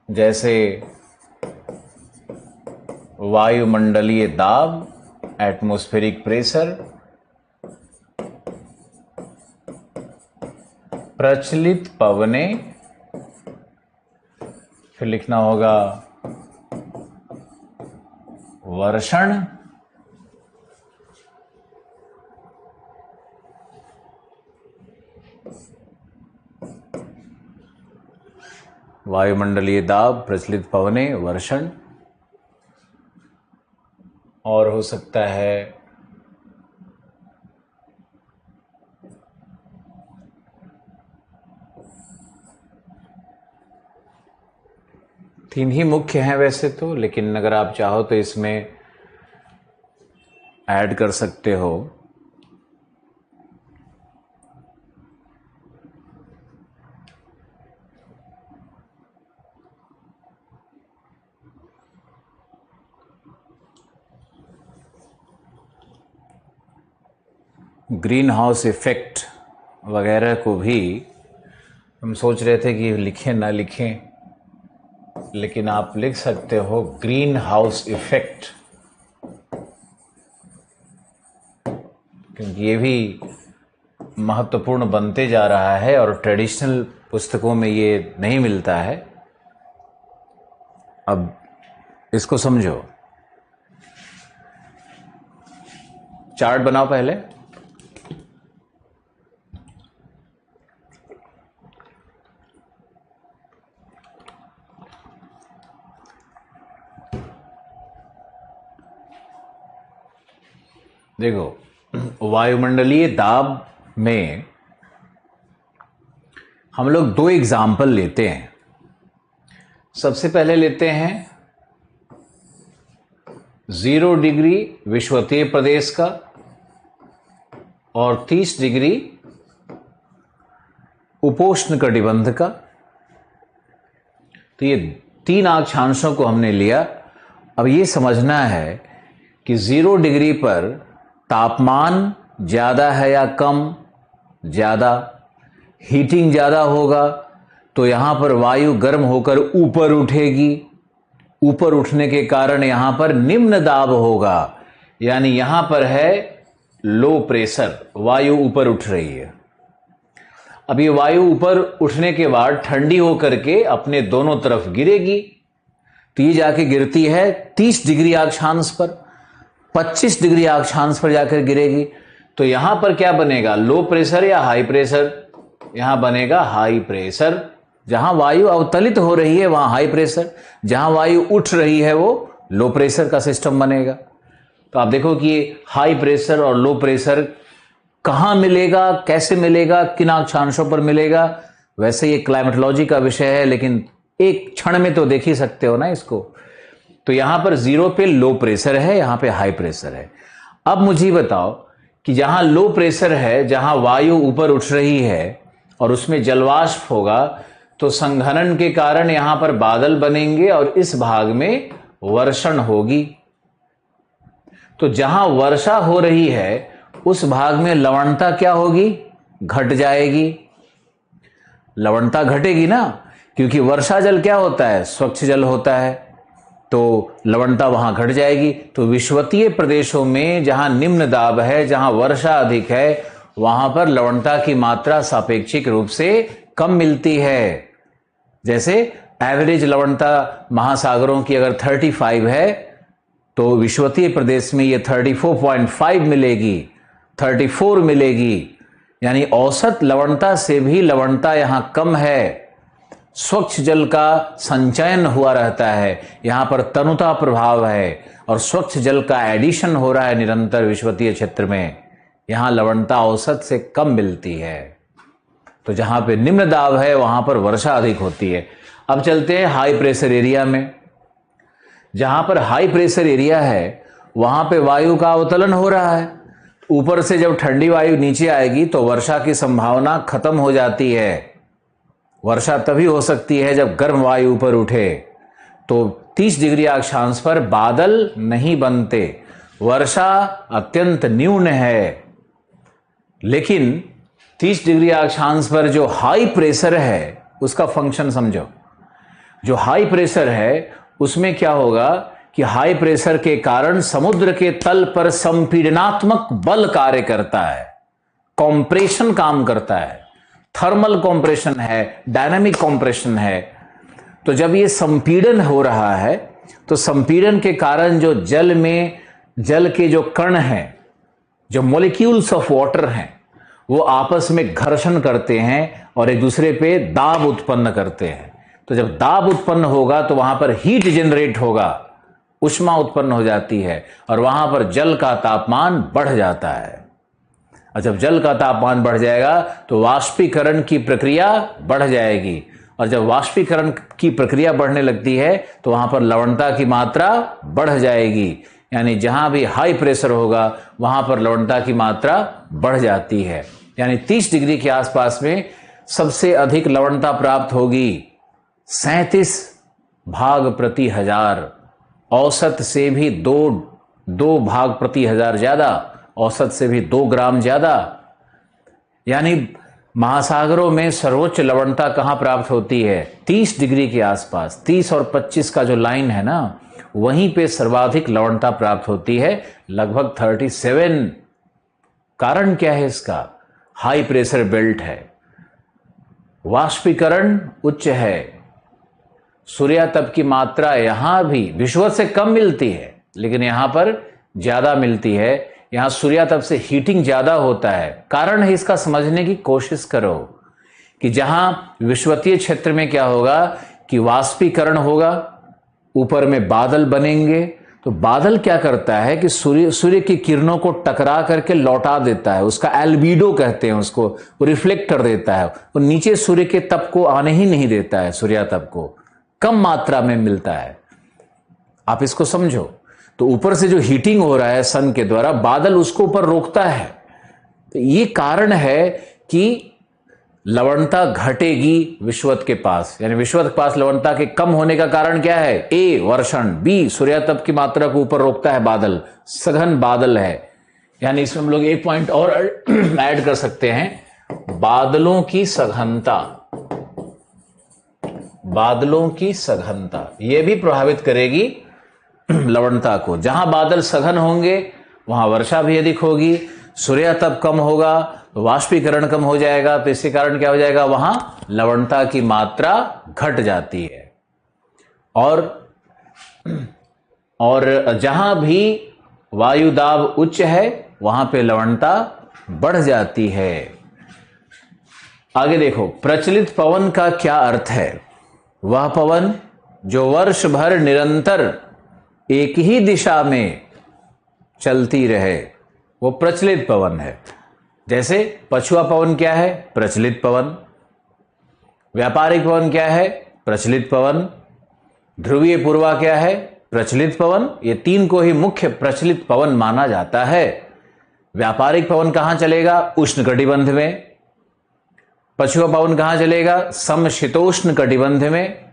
जैसे वायुमंडलीय दाब, एटमॉस्फेरिक प्रेशर, प्रचलित पवनें, फिर लिखना होगा वर्षण, वायुमंडलीय दाब, प्रचलित पवनें, वर्षण, और हो सकता है तीन ही मुख्य हैं वैसे तो, लेकिन अगर आप चाहो तो इसमें ऐड कर सकते हो। ग्रीन हाउस इफेक्ट वगैरह को भी हम सोच रहे थे कि लिखें ना लिखें, लेकिन आप लिख सकते हो ग्रीन हाउस इफेक्ट, क्योंकि ये भी महत्वपूर्ण बनते जा रहा है और ट्रेडिशनल पुस्तकों में ये नहीं मिलता है। अब इसको समझो। चार्ट बनाओ पहले। देखो, वायुमंडलीय दाब में हम लोग दो एग्जाम्पल लेते हैं। सबसे पहले लेते हैं 0 डिग्री विषुवतीय प्रदेश का और 30 डिग्री उपोष्ण कटिबंध का। तो ये 3 अक्षांशों को हमने लिया। अब ये समझना है कि 0 डिग्री पर तापमान ज़्यादा है या कम? ज़्यादा। हीटिंग ज़्यादा होगा तो यहाँ पर वायु गर्म होकर ऊपर उठेगी। ऊपर उठने के कारण यहाँ पर निम्न दाब होगा, यानी यहाँ पर है लो प्रेशर, वायु ऊपर उठ रही है। अब ये वायु ऊपर उठने के बाद ठंडी होकर के अपने दोनों तरफ गिरेगी। तो ये जाके गिरती है 30 डिग्री अक्षांश पर, 25 डिग्री अक्षांश पर जाकर गिरेगी। तो यहां पर क्या बनेगा, लो प्रेशर या हाई प्रेशर? यहां बनेगा हाई प्रेशर। जहां वायु अवतलित हो रही है वहां हाई प्रेशर, जहां वायु उठ रही है वो लो प्रेशर का सिस्टम बनेगा। तो आप देखो कि ये हाई प्रेशर और लो प्रेशर कहां मिलेगा, कैसे मिलेगा, किन अक्षांशों पर मिलेगा। वैसे ये क्लाइमेटोलॉजी का विषय है, लेकिन एक क्षण में तो देख ही सकते हो ना इसको। तो यहां पर 0 पे लो प्रेशर है, यहां पे हाई प्रेशर है। अब मुझे बताओ कि जहां लो प्रेशर है, जहां वायु ऊपर उठ रही है और उसमें जलवाष्प होगा, तो संघनन के कारण यहां पर बादल बनेंगे और इस भाग में वर्षण होगी। तो जहां वर्षा हो रही है उस भाग में लवणता क्या होगी, घट जाएगी। लवणता घटेगी ना, क्योंकि वर्षा जल क्या होता है, स्वच्छ जल होता है, तो लवणता वहां घट जाएगी। तो विषुवतीय प्रदेशों में जहां निम्न दाब है, जहां वर्षा अधिक है, वहां पर लवणता की मात्रा सापेक्षिक रूप से कम मिलती है। जैसे एवरेज लवणता महासागरों की अगर 35 है तो विषुवतीय प्रदेश में ये 34.5 मिलेगी, 34 मिलेगी, यानी औसत लवणता से भी लवणता यहां कम है। स्वच्छ जल का संचयन हुआ रहता है, यहां पर तनुता प्रभाव है और स्वच्छ जल का एडिशन हो रहा है निरंतर विषुवतीय क्षेत्र में। यहां लवणता औसत से कम मिलती है। तो जहां पे निम्न दाब है वहां पर वर्षा अधिक होती है। अब चलते हैं हाई प्रेशर एरिया में। जहां पर हाई प्रेशर एरिया है वहां पे वायु का अवतलन हो रहा है। ऊपर से जब ठंडी वायु नीचे आएगी तो वर्षा की संभावना खत्म हो जाती है। वर्षा तभी हो सकती है जब गर्म वायु ऊपर उठे। तो 30 डिग्री अक्षांश पर बादल नहीं बनते, वर्षा अत्यंत न्यून है। लेकिन 30 डिग्री अक्षांश पर जो हाई प्रेशर है उसका फंक्शन समझो। जो हाई प्रेशर है उसमें क्या होगा कि हाई प्रेशर के कारण समुद्र के तल पर संपीड़नात्मक बल कार्य करता है, कॉम्प्रेशन काम करता है, थर्मल कॉम्प्रेशन है, डायनामिक कॉम्प्रेशन है। तो जब ये संपीड़न हो रहा है तो संपीड़न के कारण जो जल में, जल के जो कण हैं, जो मॉलिक्यूल्स ऑफ वाटर हैं, वो आपस में घर्षण करते हैं और एक दूसरे पे दाब उत्पन्न करते हैं। तो जब दाब उत्पन्न होगा तो वहां पर हीट जनरेट होगा, उष्मा उत्पन्न हो जाती है और वहां पर जल का तापमान बढ़ जाता है। और जब जल का तापमान बढ़ जाएगा तो वाष्पीकरण की प्रक्रिया बढ़ जाएगी, और जब वाष्पीकरण की प्रक्रिया बढ़ने लगती है तो वहां पर लवणता की मात्रा बढ़ जाएगी। यानी जहां भी हाई प्रेशर होगा वहां पर लवणता की मात्रा बढ़ जाती है। यानी 30 डिग्री के आसपास में सबसे अधिक लवणता प्राप्त होगी, 37 भाग प्रति हजार, औसत से भी दो भाग प्रति हजार ज्यादा, औसत से भी 2 ग्राम ज्यादा। यानी महासागरों में सर्वोच्च लवणता कहां प्राप्त होती है, 30 डिग्री के आसपास। 30 और 25 का जो लाइन है ना, वहीं पे सर्वाधिक लवणता प्राप्त होती है, लगभग 37। कारण क्या है इसका, हाई प्रेशर बेल्ट है, वाष्पीकरण उच्च है, सूर्यातप की मात्रा यहां भी विषुवत से कम मिलती है लेकिन यहां पर ज्यादा मिलती है। यहां सूर्यातप से हीटिंग ज्यादा होता है। कारण है इसका समझने की कोशिश करो कि जहां विषुवतीय क्षेत्र में क्या होगा कि वाष्पीकरण होगा, ऊपर में बादल बनेंगे, तो बादल क्या करता है कि सूर्य की किरणों को टकरा करके लौटा देता है, उसका एल्बीडो कहते हैं उसको, वो रिफ्लेक्ट कर देता है, वो नीचे सूर्य के तप को आने ही नहीं देता है, सूर्यातप को कम मात्रा में मिलता है। आप इसको समझो। तो ऊपर से जो हीटिंग हो रहा है सन के द्वारा, बादल उसको ऊपर रोकता है। तो ये कारण है कि लवणता घटेगी विषुवत के पास, यानी विषुवत के पास लवणता के कम होने का कारण क्या है? ए वर्षण, बी सूर्यातप की मात्रा को ऊपर रोकता है बादल, सघन बादल है। यानी इसमें हम लोग एक पॉइंट और ऐड कर सकते हैं, बादलों की सघनता, बादलों की सघनता यह भी प्रभावित करेगी लवणता को। जहां बादल सघन होंगे वहां वर्षा भी अधिक होगी, सूर्यातप कम होगा, वाष्पीकरण कम हो जाएगा, तो इसके कारण क्या हो जाएगा? वहां लवणता की मात्रा घट जाती है। और जहां भी वायु दाब उच्च है वहां पे लवणता बढ़ जाती है। आगे देखो, प्रचलित पवन का क्या अर्थ है? वह पवन जो वर्ष भर निरंतर एक ही दिशा में चलती रहे, वो प्रचलित पवन है। जैसे पछुआ पवन क्या है? प्रचलित पवन। व्यापारिक पवन क्या है? प्रचलित पवन। ध्रुवीय पूर्वा क्या है? प्रचलित पवन। ये तीन को ही मुख्य प्रचलित पवन माना जाता है। व्यापारिक पवन कहां चलेगा? उष्ण कटिबंध में। पछुआ पवन कहां चलेगा? समशीतोष्ण कटिबंध में,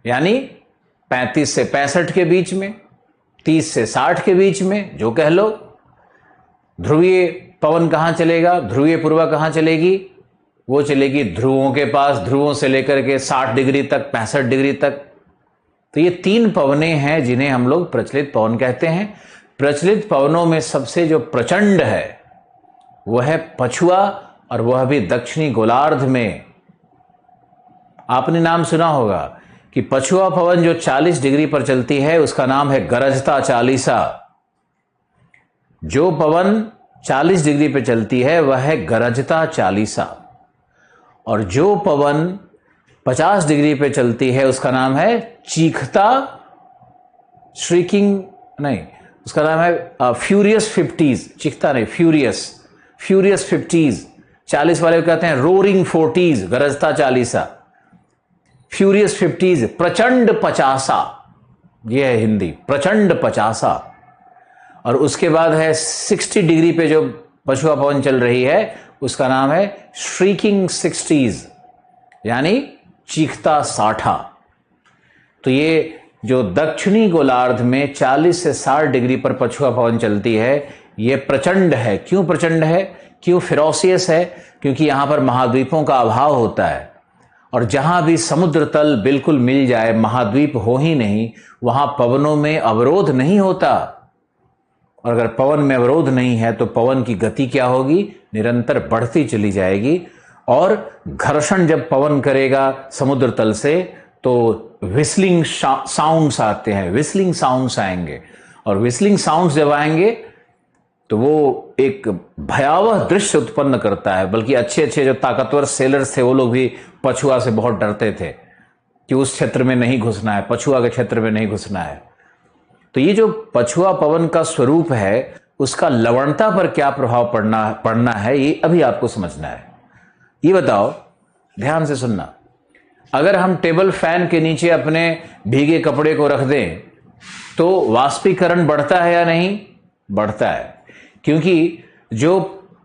यानी 35 से 65 के बीच में, 30 से 60 के बीच में, जो कह लो। ध्रुवीय पवन कहां चलेगा? ध्रुवीय पूर्वा कहां चलेगी? वो चलेगी ध्रुवों के पास, ध्रुवों से लेकर के 60 डिग्री तक, 65 डिग्री तक। तो ये तीन पवनें हैं जिन्हें हम लोग प्रचलित पवन कहते हैं। प्रचलित पवनों में सबसे जो प्रचंड है वह है पछुआ, और वह भी दक्षिणी गोलार्ध में। आपने नाम सुना होगा कि पछुआ पवन जो 40 डिग्री पर चलती है उसका नाम है गरजता चालीसा। जो पवन 40 डिग्री पर चलती है वह है गरजता चालीसा, और जो पवन 50 डिग्री पे चलती है उसका नाम है चीखता, श्रीकिंग नहीं, उसका नाम है फ्यूरियस 50s। चीखता नहीं, फ्यूरियस 50s। 40 वाले को कहते हैं roaring 40s, गरजता Chalisa. Furious 50s, प्रचंड 50, यह है हिंदी, प्रचंड 50। और उसके बाद है 60 डिग्री पे जो पछुआ पवन चल रही है उसका नाम है श्रीकिंग 60s, यानी चीखता 60। तो ये जो दक्षिणी गोलार्ध में 40 से 60 डिग्री पर पछुआ पवन चलती है, यह प्रचंड है। क्यों प्रचंड है? क्यों फेरोसियस है? क्योंकि यहां पर महाद्वीपों का अभाव होता है, और जहां भी समुद्र तल बिल्कुल मिल जाए, महाद्वीप हो ही नहीं, वहां पवनों में अवरोध नहीं होता। और अगर पवन में अवरोध नहीं है तो पवन की गति क्या होगी? निरंतर बढ़ती चली जाएगी। और घर्षण जब पवन करेगा समुद्र तल से तो विस्लिंग साउंड्स आते हैं, विस्लिंग साउंड्स आएंगे, और विस्लिंग साउंड्स जब आएंगे तो वो एक भयावह दृश्य उत्पन्न करता है। बल्कि अच्छे अच्छे जो ताकतवर सेलर्स थे वो लोग भी पछुआ से बहुत डरते थे कि उस क्षेत्र में नहीं घुसना है, पछुआ के क्षेत्र में नहीं घुसना है। तो ये जो पछुआ पवन का स्वरूप है उसका लवणता पर क्या प्रभाव पड़ना है, ये अभी आपको समझना है। ये बताओ, ध्यान से सुनना, अगर हम टेबल फैन के नीचे अपने भीगे कपड़े को रख दें तो वाष्पीकरण बढ़ता है या नहीं? बढ़ता है, क्योंकि जो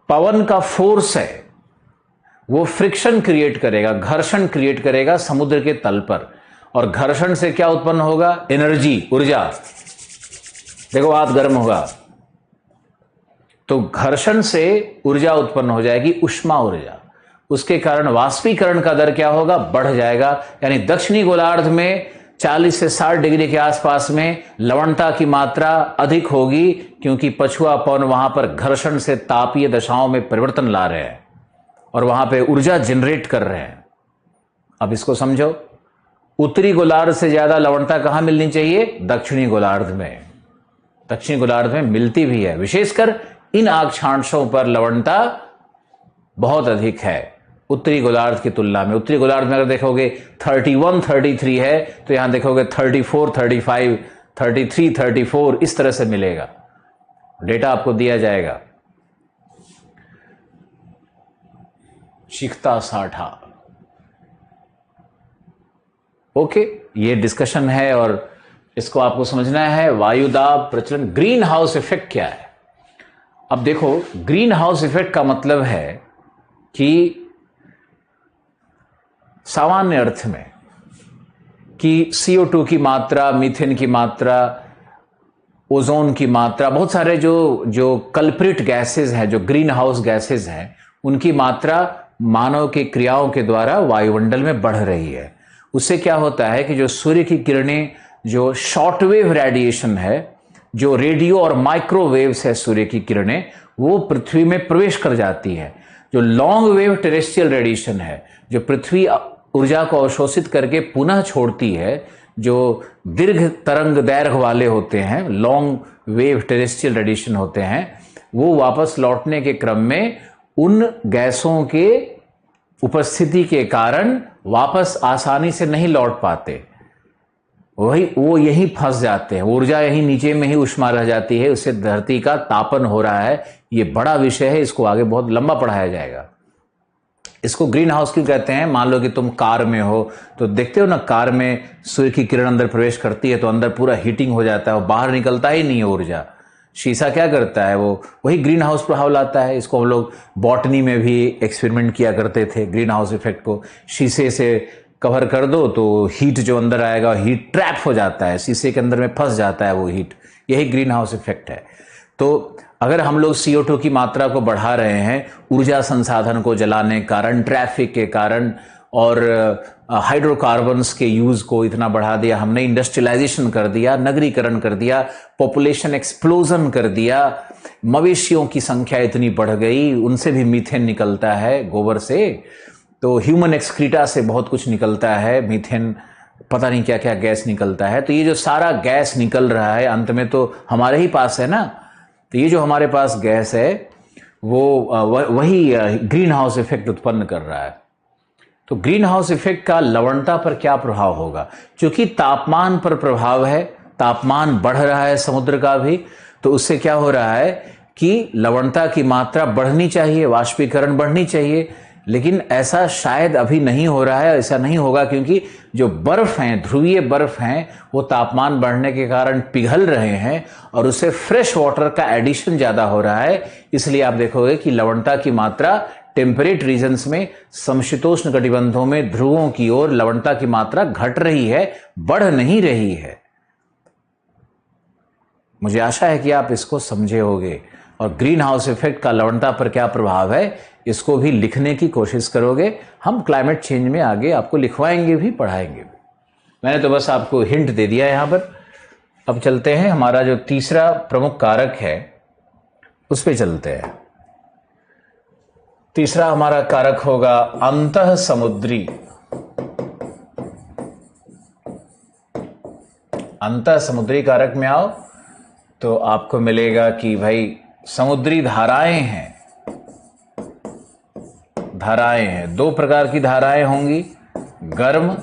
पवन का फोर्स है वो फ्रिक्शन क्रिएट करेगा, घर्षण क्रिएट करेगा समुद्र के तल पर, और घर्षण से क्या उत्पन्न होगा? एनर्जी, ऊर्जा। देखो हाथ गर्म होगा तो घर्षण से ऊर्जा उत्पन्न हो जाएगी, उष्मा ऊर्जा। उसके कारण वाष्पीकरण का दर क्या होगा? बढ़ जाएगा। यानी दक्षिणी गोलार्ध में 40 से 60 डिग्री के आसपास में लवणता की मात्रा अधिक होगी, क्योंकि पछुआ पवन वहां पर घर्षण से तापीय दशाओं में परिवर्तन ला रहे हैं और वहां पे ऊर्जा जनरेट कर रहे हैं। अब इसको समझो, उत्तरी गोलार्ध से ज्यादा लवणता कहां मिलनी चाहिए? दक्षिणी गोलार्ध में। दक्षिणी गोलार्ध में मिलती भी है, विशेषकर इन अक्षांशों पर लवणता बहुत अधिक है उत्तरी गोलार्ध की तुलना में। उत्तरी गोलार्ध में अगर देखोगे 31, 33 है, तो यहां देखोगे 34, 35 33, 34 इस तरह से मिलेगा, डेटा आपको दिया जाएगा। चिकता साठा, ओके, ये डिस्कशन है और इसको आपको समझना है। वायुदाब प्रचलन, ग्रीन हाउस इफेक्ट क्या है? अब देखो, ग्रीन हाउस इफेक्ट का मतलब है कि सामान्य अर्थ में कि CO2 की मात्रा, मीथेन की मात्रा, ओजोन की मात्रा, बहुत सारे जो कल्प्रिट गैसेस हैं, जो ग्रीन हाउस गैसेस हैं, उनकी मात्रा मानव की क्रियाओं के द्वारा वायुमंडल में बढ़ रही है। उससे क्या होता है कि जो सूर्य की किरणें, जो शॉर्टवेव रेडिएशन है, जो रेडियो और माइक्रोवेव्स है सूर्य की किरणें, वो पृथ्वी में प्रवेश कर जाती है। जो लॉन्ग वेव टेरेस्ट्रियल रेडिएशन है, जो पृथ्वी ऊर्जा को अवशोषित करके पुनः छोड़ती है, जो दीर्घ तरंग दैर्घ्य वाले होते हैं, लॉन्ग वेव टेरेस्ट्रियल रेडिएशन होते हैं, वो वापस लौटने के क्रम में उन गैसों के उपस्थिति के कारण वापस आसानी से नहीं लौट पाते, वो यहीं फंस जाते हैं, ऊर्जा यहीं नीचे में ही उष्मा रह जाती है, उससे धरती का तापन हो रहा है। ये बड़ा विषय है, इसको आगे बहुत लंबा पढ़ाया जाएगा। इसको ग्रीन हाउस क्यों कहते हैं? मान लो कि तुम कार में हो तो देखते हो ना, कार में सूर्य की किरण अंदर प्रवेश करती है तो अंदर पूरा हीटिंग हो जाता है और बाहर निकलता ही नहीं है ऊर्जा। शीशा क्या करता है? वो वही ग्रीन हाउस प्रभाव लाता है। इसको हम लोग बॉटनी में भी एक्सपेरिमेंट किया करते थे, ग्रीन हाउस इफेक्ट को। शीशे से कवर कर दो तो हीट जो अंदर आएगा, हीट ट्रैप हो जाता है, शीशे के अंदर में फंस जाता है वो हीट। यही ग्रीन हाउस इफेक्ट है। तो अगर हम लोग CO2 की मात्रा को बढ़ा रहे हैं ऊर्जा संसाधन को जलाने के कारण, ट्रैफिक के कारण, और हाइड्रोकार्बन्स के यूज को इतना बढ़ा दिया हमने, इंडस्ट्रियलाइजेशन कर दिया, नगरीकरण कर दिया, पॉपुलेशन एक्सप्लोजन कर दिया, मवेशियों की संख्या इतनी बढ़ गई, उनसे भी मीथेन निकलता है गोबर से, तो ह्यूमन एक्सक्रीटा से बहुत कुछ निकलता है, मीथेन, पता नहीं क्या क्या गैस निकलता है। तो ये जो सारा गैस निकल रहा है अंत में तो हमारे ही पास है ना। तो ये जो हमारे पास गैस है वो वही ग्रीन हाउस इफेक्ट उत्पन्न कर रहा है। तो ग्रीन हाउस इफेक्ट का लवणता पर क्या प्रभाव होगा? क्योंकि तापमान पर प्रभाव है, तापमान बढ़ रहा है समुद्र का भी, तो उससे क्या हो रहा है कि लवणता की मात्रा बढ़नी चाहिए, वाष्पीकरण बढ़नी चाहिए, लेकिन ऐसा शायद अभी नहीं हो रहा है। ऐसा नहीं होगा क्योंकि जो बर्फ हैं, ध्रुवीय बर्फ हैं, वो तापमान बढ़ने के कारण पिघल रहे हैं और उससे फ्रेश वाटर का एडिशन ज्यादा हो रहा है। इसलिए आप देखोगे कि लवणता की मात्रा टेम्परेट रीजन्स में, समशीतोष्ण कटिबंधों में, ध्रुवों की ओर लवणता की मात्रा घट रही है, बढ़ नहीं रही है। मुझे आशा है कि आप इसको समझे होंगे और ग्रीन हाउस इफेक्ट का लवणता पर क्या प्रभाव है इसको भी लिखने की कोशिश करोगे। हम क्लाइमेट चेंज में आगे आपको लिखवाएंगे भी, पढ़ाएंगे भी। मैंने तो बस आपको हिंट दे दिया यहां पर। अब चलते हैं, हमारा जो तीसरा प्रमुख कारक है उस पे चलते हैं। तीसरा हमारा कारक होगा अंतः समुद्री। अंतः समुद्री कारक में आओ तो आपको मिलेगा कि भाई समुद्री धाराएं हैं। धाराएं हैं, दो प्रकार की धाराएं होंगी, गर्म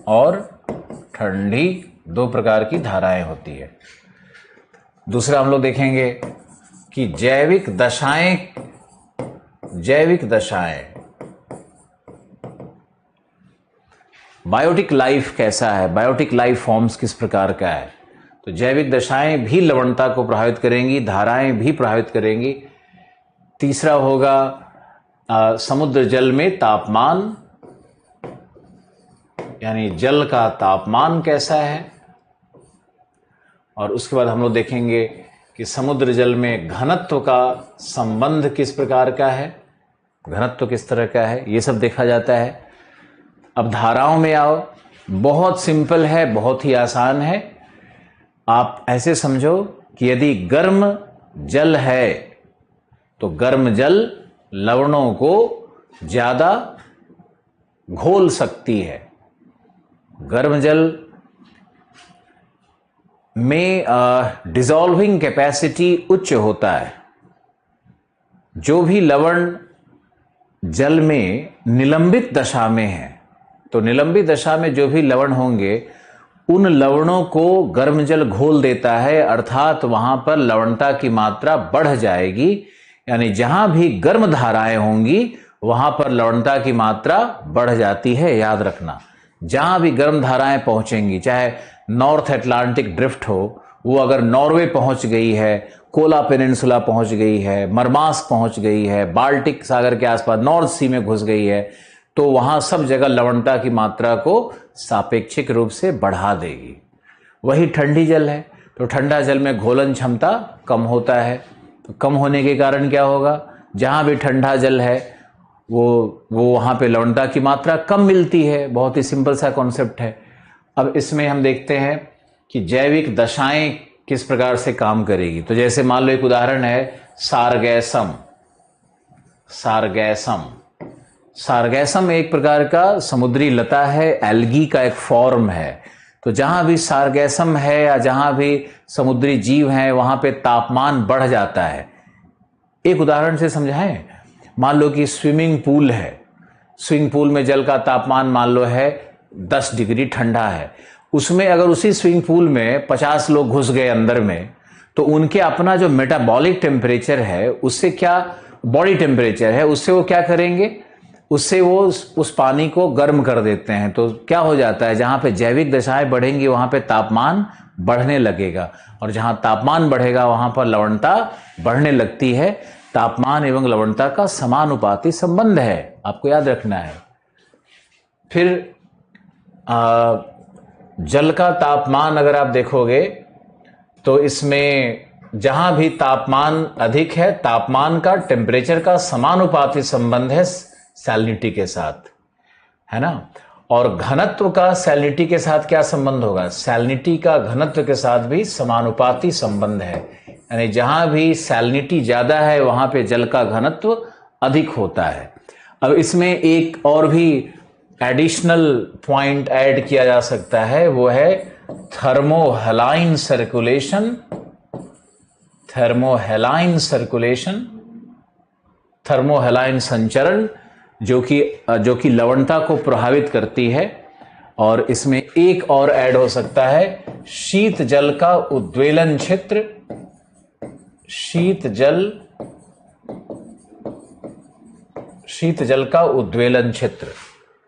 और ठंडी, दो प्रकार की धाराएं होती है। दूसरा हम लोग देखेंगे कि जैविक दशाएं, बायोटिक लाइफ कैसा है, बायोटिक लाइफ फॉर्म्स किस प्रकार का है। तो जैविक दशाएं भी लवणता को प्रभावित करेंगी, धाराएं भी प्रभावित करेंगी। तीसरा होगा समुद्र जल में तापमान, यानी जल का तापमान कैसा है। और उसके बाद हम लोग देखेंगे कि समुद्र जल में घनत्व का संबंध किस प्रकार का है, घनत्व किस तरह का है, ये सब देखा जाता है। अब धाराओं में आओ, बहुत सिंपल है, बहुत ही आसान है। आप ऐसे समझो कि यदि गर्म जल है तो गर्म जल लवणों को ज्यादा घोल सकती है। गर्म जल में डिसॉल्विंग कैपेसिटी उच्च होता है। जो भी लवण जल में निलंबित दशा में है, तो निलंबित दशा में जो भी लवण होंगे उन लवणों को गर्म जल घोल देता है, अर्थात वहां पर लवणता की मात्रा बढ़ जाएगी। यानी जहां भी गर्म धाराएं होंगी वहां पर लवणता की मात्रा बढ़ जाती है। याद रखना, जहां भी गर्म धाराएं पहुंचेंगी, चाहे नॉर्थ अटलांटिक ड्रिफ्ट हो, वो अगर नॉर्वे पहुंच गई है, कोला पेनिनसुला पहुंच गई है, मरमास्क पहुंच गई है, बाल्टिक सागर के आसपास नॉर्थ सी में घुस गई है, तो वहां सब जगह लवणता की मात्रा को सापेक्षिक रूप से बढ़ा देगी। वही ठंडी जल है, तो ठंडा जल में घोलन क्षमता कम होता है। तो कम होने के कारण क्या होगा, जहां भी ठंडा जल है वो वहां पे लवणता की मात्रा कम मिलती है। बहुत ही सिंपल सा कॉन्सेप्ट है। अब इसमें हम देखते हैं कि जैविक दशाएं किस प्रकार से काम करेगी। तो जैसे मान लो एक उदाहरण है सारगैसम। सारगैसम सारगैसम एक प्रकार का समुद्री लता है, एल्गी का एक फॉर्म है। तो जहां भी सारगैसम है या जहां भी समुद्री जीव हैं वहां पे तापमान बढ़ जाता है। एक उदाहरण से समझाएं, मान लो कि स्विमिंग पूल है, स्विमिंग पूल में जल का तापमान मान लो है 10 डिग्री ठंडा है। उसमें अगर उसी स्विमिंग पूल में 50 लोग घुस गए अंदर में, तो उनके अपना जो मेटाबॉलिक टेम्परेचर है उससे क्या, बॉडी टेम्परेचर है, उससे वो क्या करेंगे, उससे वो उस पानी को गर्म कर देते हैं। तो क्या हो जाता है, जहां पे जैविक दशाएं बढ़ेंगी वहां पे तापमान बढ़ने लगेगा, और जहां तापमान बढ़ेगा वहां पर लवणता बढ़ने लगती है। तापमान एवं लवणता का समानुपाती संबंध है, आपको याद रखना है। फिर जल का तापमान अगर आप देखोगे तो इसमें जहां भी तापमान अधिक है, तापमान का टेम्परेचर का समानुपाती संबंध है सैलिनिटी के साथ, है ना। और घनत्व का सैलिनिटी के साथ क्या संबंध होगा, सैलिनिटी का घनत्व के साथ भी समानुपाती संबंध है। यानी जहां भी सैलिनिटी ज्यादा है वहां पे जल का घनत्व अधिक होता है। अब इसमें एक और भी एडिशनल पॉइंट ऐड किया जा सकता है, वो है थर्मोहेलाइन सर्कुलेशन। थर्मोहेलाइन सर्कुलेशन, थर्मोहेलाइन संचरण, जो कि लवणता को प्रभावित करती है। और इसमें एक और ऐड हो सकता है शीत जल का उद्वेलन क्षेत्र। शीत जल का उद्वेलन क्षेत्र,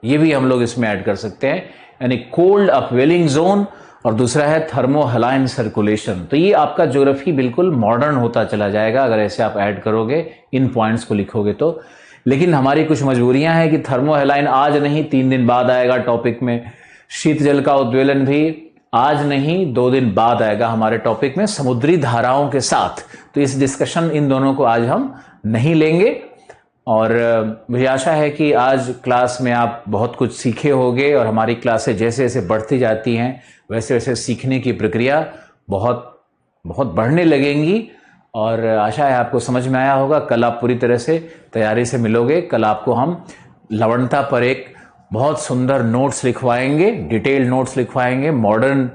ये भी हम लोग इसमें ऐड कर सकते हैं, यानी कोल्ड अपवेलिंग जोन। और दूसरा है थर्मोहेलाइन सर्कुलेशन। तो ये आपका ज्योग्राफी बिल्कुल मॉडर्न होता चला जाएगा अगर ऐसे आप ऐड करोगे, इन पॉइंट्स को लिखोगे तो। लेकिन हमारी कुछ मजबूरियां हैं कि थर्मोहेलाइन आज नहीं 3 दिन बाद आएगा टॉपिक में, शीत जल का उद्वेलन भी आज नहीं 2 दिन बाद आएगा हमारे टॉपिक में समुद्री धाराओं के साथ। तो इस डिस्कशन इन दोनों को आज हम नहीं लेंगे। और मुझे आशा है कि आज क्लास में आप बहुत कुछ सीखे होंगे, और हमारी क्लासें जैसे जैसे बढ़ती जाती हैं वैसे वैसे सीखने की प्रक्रिया बहुत बहुत बढ़ने लगेंगी। और आशा है आपको समझ में आया होगा। कल आप पूरी तरह से तैयारी से मिलोगे। कल आपको हम लवणता पर एक बहुत सुंदर नोट्स लिखवाएंगे, डिटेल नोट्स लिखवाएंगे, मॉडर्न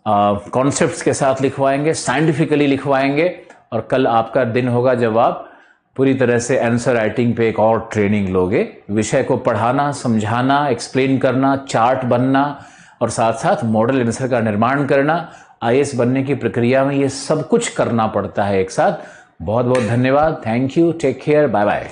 कॉन्सेप्ट्स के साथ लिखवाएंगे, साइंटिफिकली लिखवाएंगे। और कल आपका दिन होगा जब आप पूरी तरह से आंसर राइटिंग पे एक और ट्रेनिंग लोगे। विषय को पढ़ाना, समझाना, एक्सप्लेन करना, चार्ट बनना और साथ साथ मॉडल आंसर का निर्माण करना, आईएएस बनने की प्रक्रिया में ये सब कुछ करना पड़ता है एक साथ। बहुत बहुत धन्यवाद। Thank you, take care, bye bye.